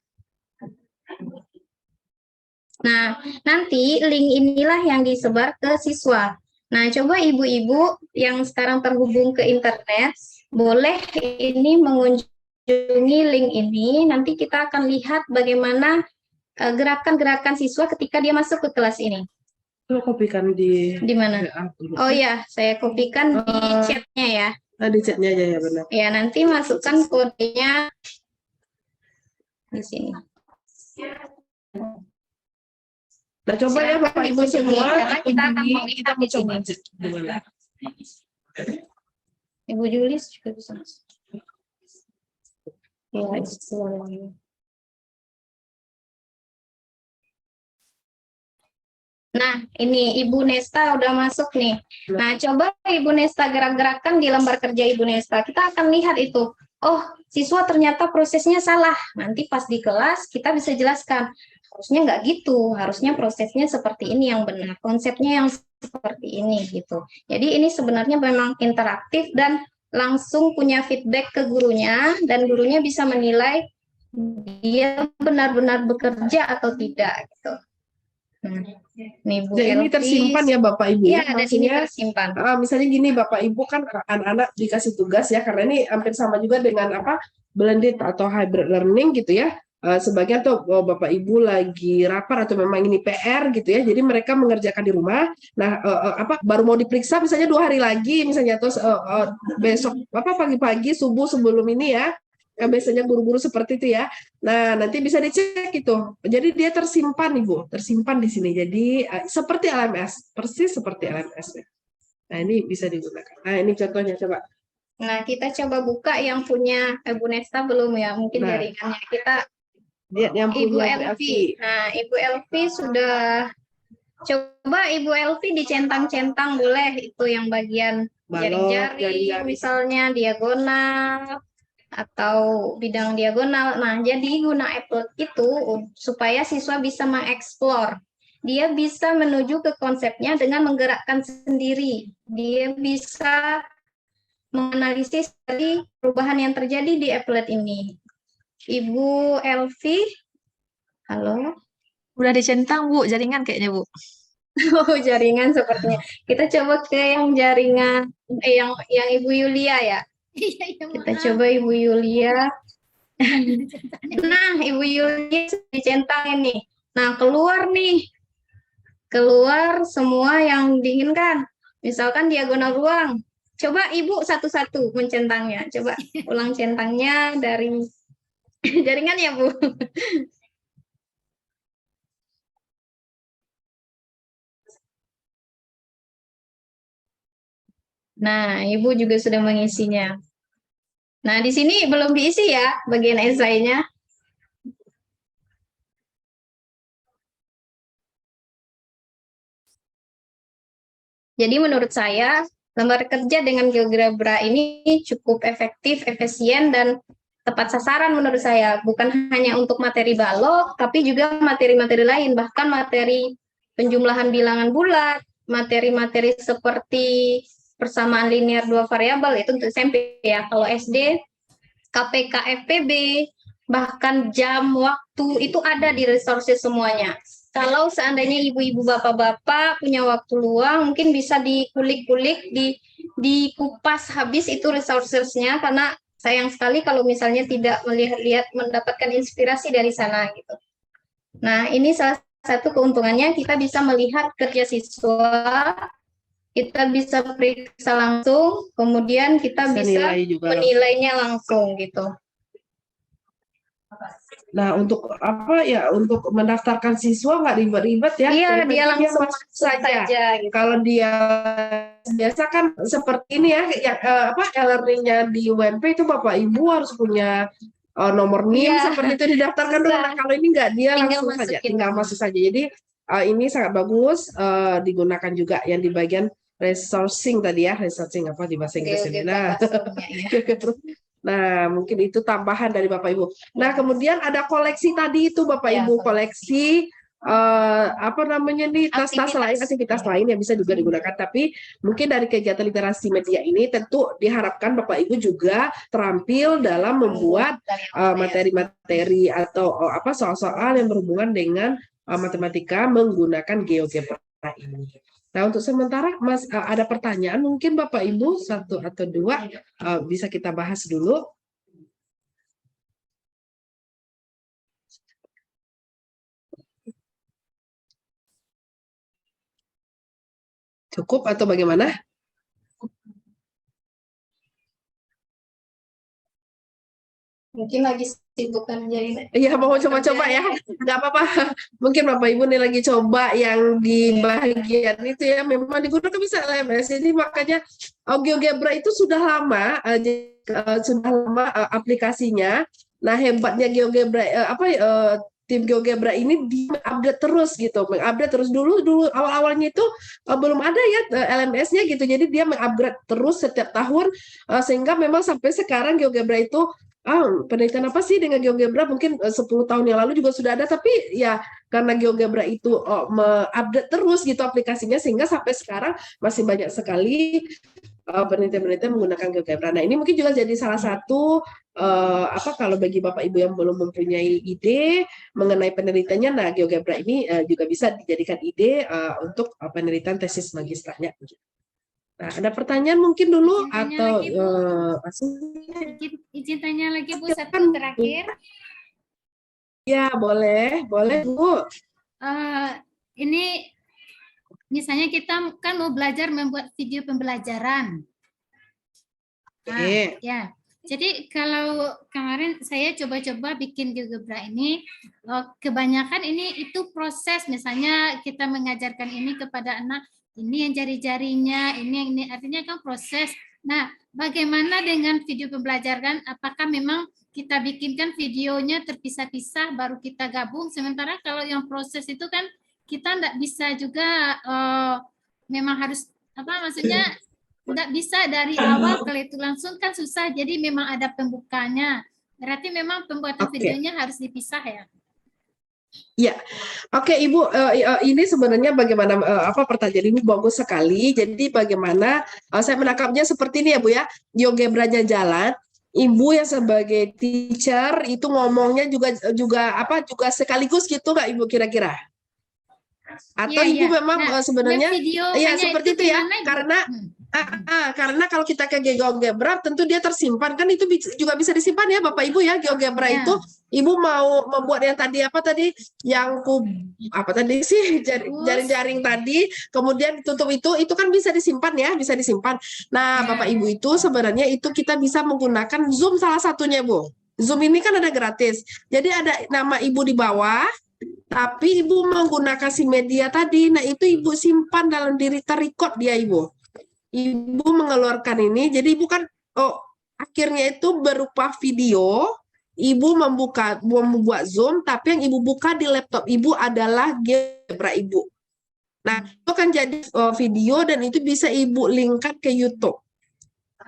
Nah, nanti link inilah yang disebar ke siswa. Nah, coba ibu-ibu yang sekarang terhubung ke internet, boleh ini mengunjungi link ini. Nanti kita akan lihat bagaimana gerakan-gerakan siswa ketika dia masuk ke kelas ini. Coba kopikan di mana? Oh ya, saya kopikan di chatnya ya. Di chatnya aja ya, benar. Ya, nanti masukkan kodenya di sini. Nah, coba ya Bapak Ibu semua, karena kita akan melihat di sini. Ibu Julis juga bisa. Ya, nah, ini Ibu Nesta udah masuk nih. Nah, coba Ibu Nesta gerak-gerakan di lembar kerja Ibu Nesta. Kita akan lihat itu. Oh, siswa ternyata prosesnya salah. Nanti pas di kelas kita bisa jelaskan. Harusnya nggak gitu. Harusnya prosesnya seperti ini yang benar. Konsepnya yang seperti ini gitu. Jadi ini sebenarnya memang interaktif dan langsung punya feedback ke gurunya. Dan gurunya bisa menilai dia benar-benar bekerja atau tidak gitu. Nih, Bu Jadi ini tersimpan ya Bapak Ibu. Iya, ada sini tersimpan. Misalnya gini Bapak Ibu kan anak-anak dikasih tugas ya, karena ini hampir sama juga dengan blended atau hybrid learning gitu ya. Sebagian tuh Bapak Ibu lagi rapar atau memang ini PR gitu ya. Jadi mereka mengerjakan di rumah. Nah, baru mau diperiksa misalnya 2 hari lagi misalnya, terus besok pagi-pagi subuh sebelum ini ya. Biasanya guru-guru seperti itu ya. Nah, nanti bisa dicek itu. Jadi dia tersimpan Ibu, tersimpan di sini. Jadi seperti LMS, persis seperti LMS. Nah, ini bisa digunakan. Nah, ini contohnya coba. Nah, kita coba buka yang punya Ibu Nesta belum ya? Mungkin jaringannya kita. Yang Ibu punya Elvi. Nah, Ibu Elvi sudah coba Ibu Elvi dicentang-centang boleh itu yang bagian jaring-jaring misalnya diagonal atau bidang diagonal. Nah, jadi guna Applet itu supaya siswa bisa mengeksplor. Dia bisa menuju ke konsepnya dengan menggerakkan sendiri. Dia bisa menganalisis dari perubahan yang terjadi di Applet ini. Ibu Elvi, halo? Udah dicentang Bu, jaringan kayaknya Bu. Oh, jaringan sepertinya. Kita coba ke yang jaringan, yang Ibu Yulia ya. Kita coba Ibu Yulia. Nah, Ibu Yulia dicentang ini. Nah, keluar nih. Keluar semua yang diinginkan. Misalkan diagonal ruang. Coba Ibu satu-satu mencentangnya. Coba ulang centangnya dari jaringan ya, Bu. Nah, Ibu juga sudah mengisinya. Nah, di sini belum diisi ya bagian esainya. Jadi menurut saya, lembar kerja dengan GeoGebra ini cukup efektif, efisien, dan tepat sasaran menurut saya. Bukan hanya untuk materi balok, tapi juga materi-materi lain, bahkan materi penjumlahan bilangan bulat, materi-materi seperti persamaan linear 2 variabel, itu untuk SMP ya. Kalau SD, KPK, FPB, bahkan jam, waktu, itu ada di resources semuanya. Kalau seandainya ibu-ibu, bapak-bapak punya waktu luang, mungkin bisa dikulik-kulik, dikupas habis itu resources-nya, karena sayang sekali kalau misalnya tidak melihat mendapatkan inspirasi dari sana gitu. Nah, ini salah satu keuntungannya, kita bisa melihat kerja siswa, kita bisa periksa langsung, kemudian kita bisa menilainya langsung gitu. Nah, untuk untuk mendaftarkan siswa nggak ribet-ribet ya? Iya, dia langsung saja. Gitu. Kalau dia biasa kan seperti ini ya, e-learning-nya di UMP itu Bapak Ibu harus punya nomor NIM seperti itu didaftarkan dulu. Nah, kalau ini nggak, dia langsung saja, tinggal masuk saja. Jadi ini sangat bagus, digunakan juga yang di bagian resourcing tadi ya, resourcing apa di bahasa Inggris ini. Nah, nah, mungkin itu tambahan dari Bapak Ibu. Nah, kemudian ada koleksi tadi itu Bapak Ibu, koleksi apa namanya nih, tas-tas lain, aktivitas lain yang bisa juga digunakan. Tapi mungkin dari kegiatan literasi media ini tentu diharapkan Bapak Ibu juga terampil dalam membuat materi-materi atau apa soal-soal yang berhubungan dengan matematika menggunakan GeoGebra ini. Nah, untuk sementara Mas ada pertanyaan mungkin Bapak Ibu 1 atau 2 bisa kita bahas dulu. Cukup atau bagaimana? Mungkin lagi sibuk kan jadi. Iya, mau coba-coba ya. Nggak apa-apa. Mungkin Bapak Ibu nih lagi coba yang di bagian itu ya. Memang digunakan bisa LMS. Jadi makanya GeoGebra itu sudah lama, aplikasinya. Nah, hebatnya GeoGebra tim GeoGebra ini di-update terus gitu, mengupdate terus. Dulu awal-awalnya itu belum ada ya LMS-nya gitu, jadi dia mengupgrade terus setiap tahun sehingga memang sampai sekarang GeoGebra itu penelitian apa sih dengan GeoGebra mungkin 10 tahun yang lalu juga sudah ada, tapi ya karena GeoGebra itu mengupdate terus gitu aplikasinya sehingga sampai sekarang masih banyak sekali penelitian-penelitian menggunakan GeoGebra. Nah, ini mungkin juga jadi salah satu kalau bagi Bapak Ibu yang belum mempunyai ide mengenai penelitiannya, nah GeoGebra ini juga bisa dijadikan ide untuk penelitian tesis magistranya. Nah, ada pertanyaan mungkin dulu atau izin tanya lagi Bu, satu terakhir. Ya, boleh Bu. Ini misalnya kita kan mau belajar membuat video pembelajaran. Nah, ya. Jadi kalau kemarin saya coba-coba bikin GeoGebra ini, kebanyakan ini itu proses, misalnya kita mengajarkan ini kepada anak, ini yang jari-jarinya, ini artinya kan proses. Nah, bagaimana dengan video pembelajaran? Apakah memang kita bikinkan videonya terpisah-pisah baru kita gabung? Sementara kalau yang proses itu kan kita tidak bisa juga, memang harus maksudnya tidak bisa dari awal kalau itu langsung kan susah. Jadi memang ada pembukanya. Berarti memang pembuatan videonya harus dipisah ya? Ya, oke Ibu, ini sebenarnya bagaimana pertanyaan Ibu bagus sekali. Jadi bagaimana saya menangkapnya seperti ini ya Bu ya, GeoGebra-nya jalan, Ibu yang sebagai teacher itu ngomongnya juga sekaligus gitu nggak Ibu kira-kira? Atau Ibu memang sebenarnya ya seperti itu ya, karena kalau kita ke GeoGebra tentu dia tersimpan kan, itu juga bisa disimpan ya Bapak Ibu ya. GeoGebra itu Ibu mau membuat yang tadi yang jaring-jaring tadi kemudian ditutup itu kan bisa disimpan ya, bisa disimpan. Nah Bapak Ibu itu sebenarnya itu kita bisa menggunakan Zoom salah satunya Bu. Zoom ini kan ada gratis, jadi ada nama Ibu di bawah, tapi Ibu menggunakan si media tadi. Nah itu Ibu simpan dalam diri terrecord dia Ibu. Ibu mengeluarkan ini, jadi Ibu kan akhirnya itu berupa video. Ibu membuat Zoom, tapi yang Ibu buka di laptop Ibu adalah GeoGebra Ibu. Nah, itu kan jadi video dan itu bisa Ibu linkkan ke YouTube.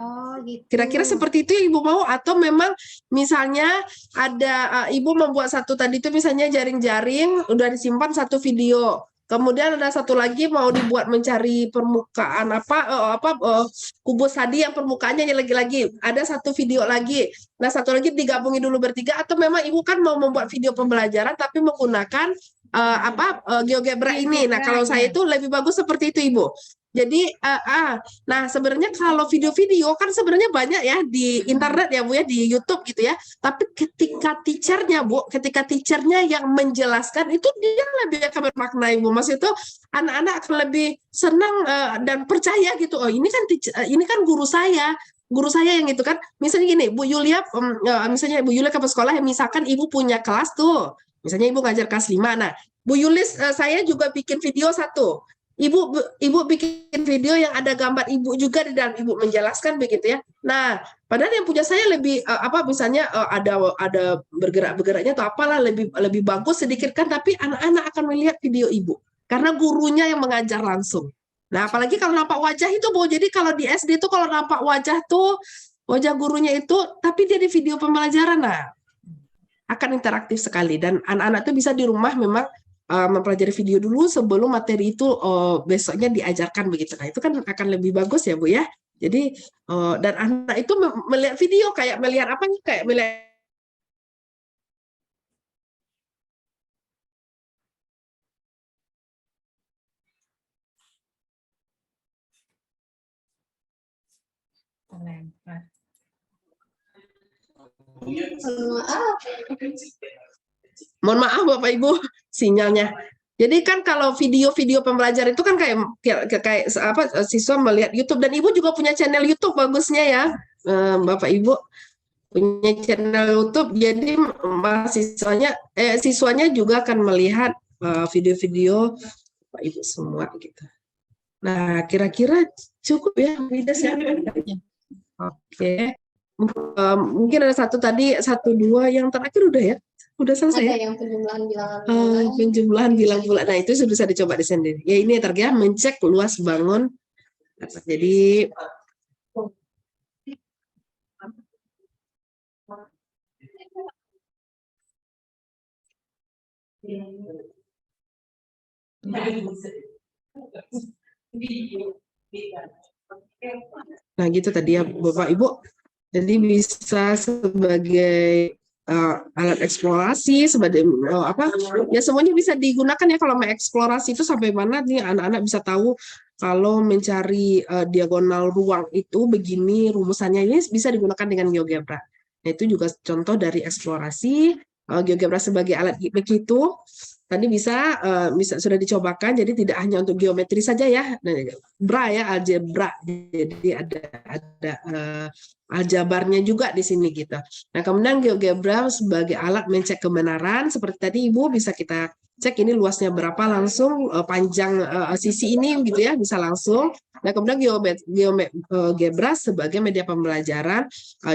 Oh, gitu. Kira-kira seperti itu Ibu mau, atau memang misalnya ada Ibu membuat satu tadi itu misalnya jaring-jaring udah disimpan satu video. Kemudian ada satu lagi mau dibuat mencari permukaan kubus tadi yang permukaannya lagi-lagi ada satu video lagi. Nah satu lagi digabungin dulu bertiga, atau memang Ibu kan mau membuat video pembelajaran tapi menggunakan GeoGebra ini. Nah kalau saya itu lebih bagus seperti itu Ibu. Jadi, nah sebenarnya kalau video-video kan sebenarnya banyak ya di internet ya Bu ya, di YouTube gitu ya. Tapi ketika teachernya Bu, ketika teachernya yang menjelaskan itu dia lebih akan bermakna Bu. Maksud itu anak-anak akan lebih senang dan percaya gitu. Oh ini kan guru saya yang gitu kan. Misalnya gini, Bu Yulia, misalnya Bu Yulia ke sekolah, misalkan Ibu punya kelas tuh, misalnya Ibu ngajar kelas 5. Nah, Bu Yulis saya juga bikin video satu. Ibu bikin video yang ada gambar Ibu juga di dalam, Ibu menjelaskan begitu ya. Nah, padahal yang punya saya lebih misalnya ada bergerak-bergeraknya atau apalah lebih bagus sedikit kan, tapi anak-anak akan melihat video Ibu. karena gurunya yang mengajar langsung. Nah, apalagi kalau nampak wajah itu, Bu. Jadi kalau di SD itu kalau nampak wajah tuh, wajah gurunya itu, tapi dia di video pembelajaran, nah, akan interaktif sekali. Dan anak-anak itu bisa di rumah memang mempelajari video dulu sebelum materi itu besoknya diajarkan begitu. Nah, itu kan akan lebih bagus ya, Bu ya. Jadi, dan anak itu melihat video kayak melihat apa nih? Kayak melihat mohon maaf Bapak Ibu, sinyalnya. Jadi kan kalau video-video pembelajaran itu kan kayak apa siswa melihat YouTube, dan Ibu juga punya channel YouTube bagusnya ya, Bapak Ibu punya channel YouTube. Jadi siswanya juga akan melihat video-video Bapak Ibu semua gitu. Nah, kira-kira cukup ya, Widas ya. Oke. Mungkin ada satu dua yang terakhir udah ya. Udah selesai. Ada ya? yang penjumlahan bilangan Penjumlahan bilang bulan. Nah, itu sudah bisa dicoba di sendiri. Ya, ini targetnya mencek luas bangun. Jadi nah gitu tadi ya Bapak Ibu. Jadi bisa sebagai alat eksplorasi, sebagai apa ya, semuanya bisa digunakan ya kalau mengeksplorasi itu sampai mana nih anak-anak bisa tahu kalau mencari diagonal ruang itu begini rumusannya, ini bisa digunakan dengan GeoGebra. Nah, itu juga contoh dari eksplorasi GeoGebra sebagai alat begitu. Tadi bisa sudah dicobakan, jadi tidak hanya untuk geometri saja ya, algebra, jadi ada aljabarnya juga di sini gitu. Nah, kemudian GeoGebra sebagai alat mencek kebenaran, seperti tadi Ibu bisa kita cek ini luasnya berapa langsung, panjang sisi ini gitu ya, bisa langsung. Nah, kemudian GeoGebra sebagai media pembelajaran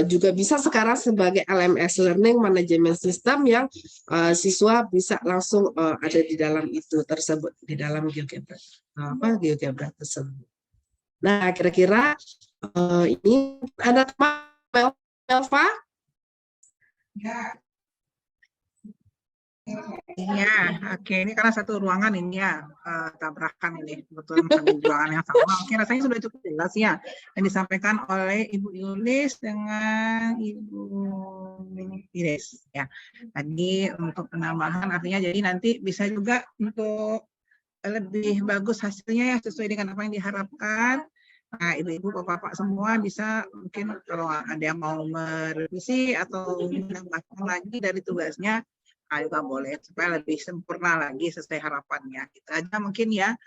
juga bisa sekarang sebagai LMS, Learning Management System, yang siswa bisa langsung ada di dalam itu tersebut, di dalam GeoGebra, GeoGebra tersebut. Nah, kira-kira ini ada Melva? Iya, oke. Ini karena satu ruangan ini ya, tabrakan ini, kebetulan satu ruangan yang sama. Oke, rasanya sudah cukup jelas ya yang disampaikan oleh Ibu Yulis dengan Ibu Iris. Ya, tadi untuk penambahan artinya jadi nanti bisa juga untuk lebih bagus hasilnya ya sesuai dengan apa yang diharapkan. Nah, ibu-ibu, bapak-bapak semua bisa mungkin kalau ada yang mau merevisi atau menambahkan lagi dari tugasnya, juga boleh supaya lebih sempurna lagi sesuai harapannya. Itu aja mungkin ya,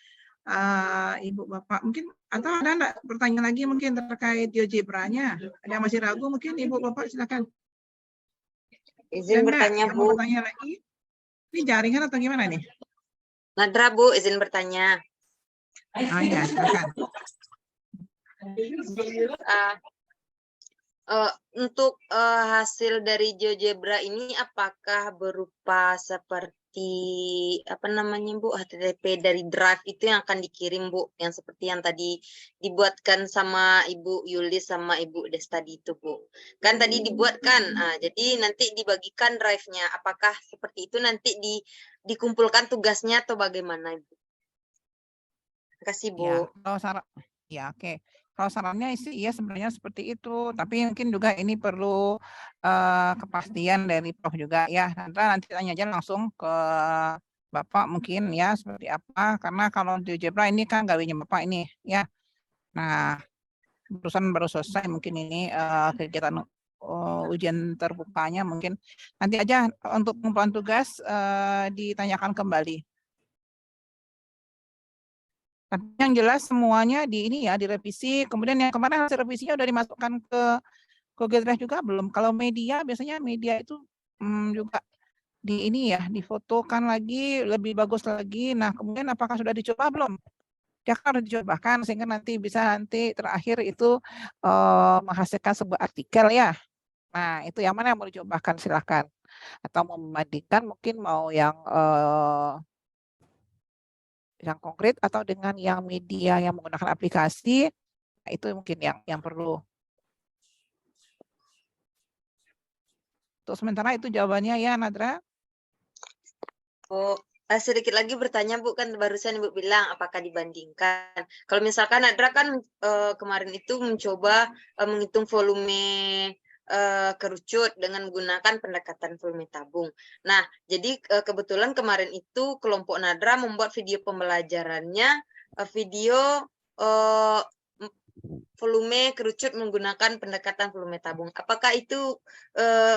ibu bapak. Mungkin atau ada enggak pertanyaan lagi mungkin terkait GeoGebra-nya? Ada yang masih ragu mungkin ibu bapak silakan. Izin bertanya Bu. Bertanya lagi? Ini jaringan atau gimana nih? Nadra Bu, izin bertanya. Oh ya, silakan. Untuk hasil dari GeoGebra ini apakah berupa seperti apa namanya Bu, HTTP dari Drive itu yang akan dikirim Bu, yang seperti yang tadi dibuatkan sama Ibu Yulis sama Ibu Des tadi itu Bu, kan tadi dibuatkan, jadi nanti dibagikan drive-nya, apakah seperti itu nanti dikumpulkan tugasnya atau bagaimana Ibu? Terima kasih Bu. Ya, kalau ya oke. Kalau sarannya sih ya sebenarnya seperti itu, tapi mungkin juga ini perlu kepastian dari Prof juga ya. Nanti tanya aja langsung ke Bapak mungkin ya seperti apa, karena kalau GeoGebra ini kan gawinya Bapak ini ya. Nah, urusan baru selesai mungkin ini kegiatan ujian terbukanya, mungkin nanti aja untuk pengumpulan tugas ditanyakan kembali. Tapi yang jelas semuanya di ini ya, direvisi. Kemudian yang kemarin hasil revisinya udah dimasukkan ke Google Drive juga belum? Kalau media, biasanya media itu juga di ini ya, difotokan lagi, lebih bagus lagi. Nah, kemudian apakah sudah dicoba belum? Ya kan harus dicobakan, sehingga nanti bisa terakhir itu menghasilkan sebuah artikel ya. Nah, itu yang mana yang mau dicobakan, silakan. Atau mau membandingkan, mungkin mau yang yang konkret atau dengan yang media yang menggunakan aplikasi. Nah, itu mungkin yang perlu. Untuk sementara itu jawabannya ya, Nadra. Oh, sedikit lagi bertanya Bu, kan barusan Ibu bilang apakah dibandingkan. Kalau misalkan Nadra kan kemarin itu mencoba menghitung volume kerucut dengan menggunakan pendekatan volume tabung. Nah, jadi kebetulan kemarin itu kelompok Nadra membuat video pembelajarannya video volume kerucut menggunakan pendekatan volume tabung. Apakah itu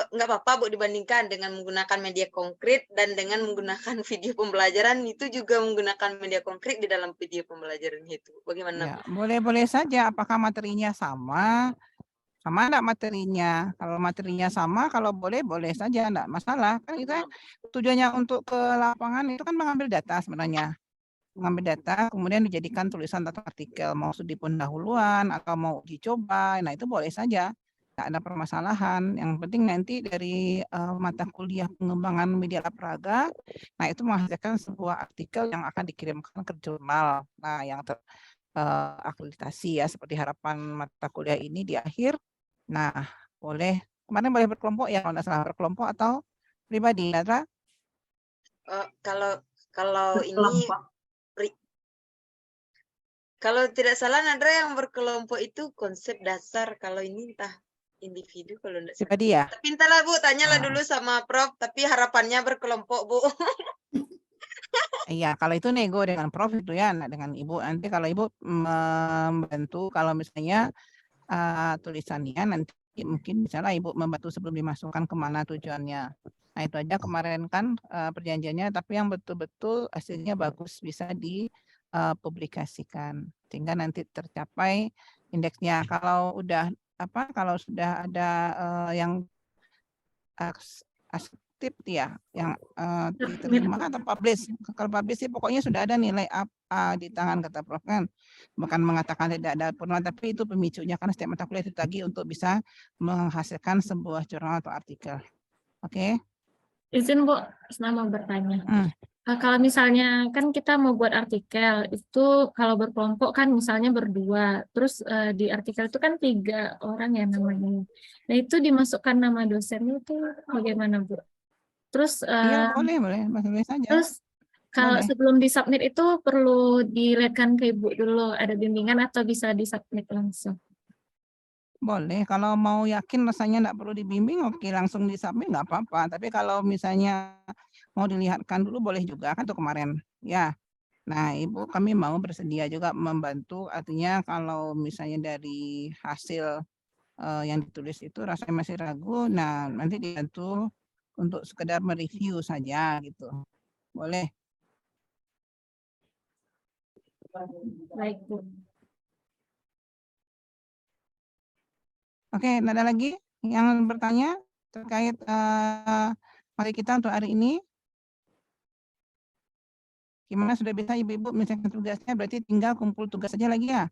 nggak apa-apa Bu dibandingkan dengan menggunakan media konkret dan dengan menggunakan video pembelajaran itu juga menggunakan media konkret di dalam video pembelajaran itu? Bagaimana Ya, Bu? boleh-boleh saja. Apakah materinya sama? Sama enggak materinya? Kalau materinya sama, kalau boleh saja, enggak masalah. Kan kita tujuannya untuk ke lapangan itu kan mengambil data sebenarnya. Mengambil data, kemudian dijadikan tulisan atau artikel, mau studi pendahuluan atau mau uji coba, nah itu boleh saja, nggak ada permasalahan. Yang penting nanti dari mata kuliah pengembangan media olahraga, nah itu menghasilkan sebuah artikel yang akan dikirimkan ke jurnal, nah yang akreditasi ya, seperti harapan mata kuliah ini di akhir. Nah boleh, kemarin boleh berkelompok ya, kalau nggak salah berkelompok atau pribadi, Nadra? Kalau ini kalau tidak salah Nadra yang berkelompok itu konsep dasar, kalau ini entah individu kalau enggak salah. Pribadi ya? Tapi entahlah Bu, tanyalah dulu sama Prof, tapi harapannya berkelompok Bu. Iya, kalau itu nego dengan Prof itu ya, dengan Ibu. Nanti kalau Ibu membantu, kalau misalnya tulisannya nanti mungkin misalnya Ibu membantu sebelum dimasukkan kemana tujuannya. Nah itu aja kemarin kan perjanjiannya, tapi yang betul-betul hasilnya bagus bisa dipublikasikan sehingga nanti tercapai indeksnya. Kalau udah kalau sudah ada yang aktif ya, yang diterima atau publish. Kalau publish sih pokoknya sudah ada nilai A di tangan kata Prof kan. Bukan mengatakan tidak ada purna, tapi itu pemicunya karena setiap mata kuliah itu tadi untuk bisa menghasilkan sebuah jurnal atau artikel. Oke. Izin Bu, selama bertanya. Kalau misalnya kan kita mau buat artikel itu kalau berkelompok kan misalnya berdua, terus di artikel itu kan 3 orang ya namanya. Nah itu dimasukkan nama dosennya itu bagaimana Bu? Terus iya boleh saja. Terus kalau sebelum disubmit itu perlu dilihatkan ke Ibu dulu ada bimbingan atau bisa disubmit langsung? Boleh, kalau mau yakin rasanya enggak perlu dibimbing, oke langsung disubmit nggak apa-apa. Tapi kalau misalnya mau dilihatkan dulu boleh juga kan tuh kemarin ya. Nah Ibu kami mau bersedia juga membantu, artinya kalau misalnya dari hasil yang ditulis itu rasanya masih ragu, nah nanti dibantu untuk sekedar mereview saja gitu. Boleh. Baik Bu. Oke, ada lagi yang bertanya terkait materi kita untuk hari ini? Gimana, sudah bisa Ibu-Ibu menyelesaikan tugasnya? Berarti tinggal kumpul tugas saja lagi ya?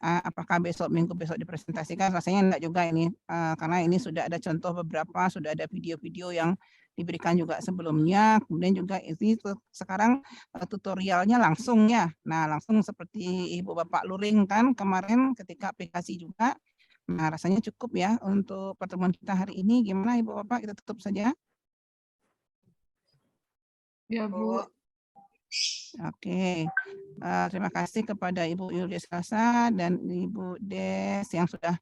Apakah minggu besok dipresentasikan? Rasanya enggak juga ini, karena ini sudah ada contoh beberapa, sudah ada video-video yang diberikan juga sebelumnya, kemudian juga ini sekarang tutorialnya langsung ya. Nah langsung seperti Ibu Bapak luring kan kemarin ketika aplikasi juga. Nah, rasanya cukup ya untuk pertemuan kita hari ini. Gimana Ibu Bapak, kita tutup saja? Ya Bu. Oke. Terima kasih kepada Ibu Yulis Kasa dan Ibu Des yang sudah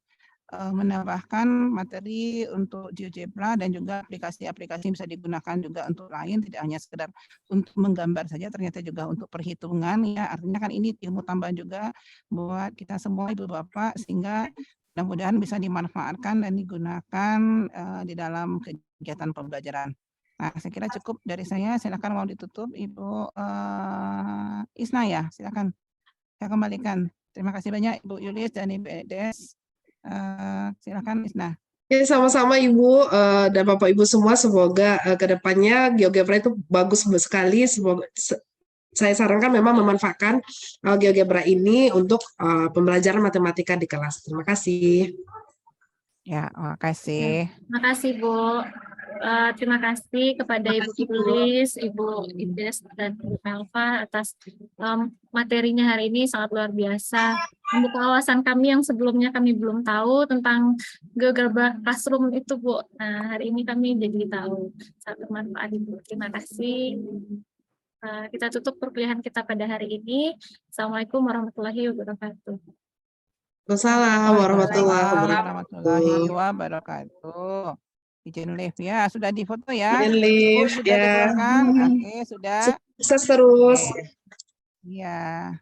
menambahkan materi untuk GeoGebra dan juga aplikasi-aplikasi yang bisa digunakan juga untuk lain, tidak hanya sekedar untuk menggambar saja, ternyata juga untuk perhitungan ya. Artinya kan ini ilmu tambahan juga buat kita semua Ibu Bapak, sehingga mudah-mudahan bisa dimanfaatkan dan digunakan di dalam kegiatan pembelajaran. Nah, saya kira cukup dari saya. Silakan mau ditutup Ibu Isna ya, silakan. Saya kembalikan. Terima kasih banyak Ibu Yulis dan Ibu Des. Silakan Isna. Ya, sama-sama Ibu dan Bapak Ibu semua. Semoga kedepannya GeoGebra itu bagus sekali. Semoga saya sarankan memang memanfaatkan GeoGebra ini untuk pembelajaran matematika di kelas. Terima kasih. Ya, terima kasih. Terima kasih Bu. Terima kasih kepada Ibu Ilis, Ibu Ides, dan Ibu Melva atas materinya hari ini sangat luar biasa. Membuka wawasan kami yang sebelumnya kami belum tahu tentang GeoGebra Classroom itu, Bu. Nah, hari ini kami jadi tahu. Sangat bermanfaat, Ibu. Terima kasih. Kita tutup perkuliahan kita pada hari ini. Assalamualaikum warahmatullahi wabarakatuh. Wassalamualaikum warahmatullahi wabarakatuh. Izin live ya, sudah difoto ya. Izin live sudah ya. dikeluarkan. Oke, sudah. Sukses terus. Iya.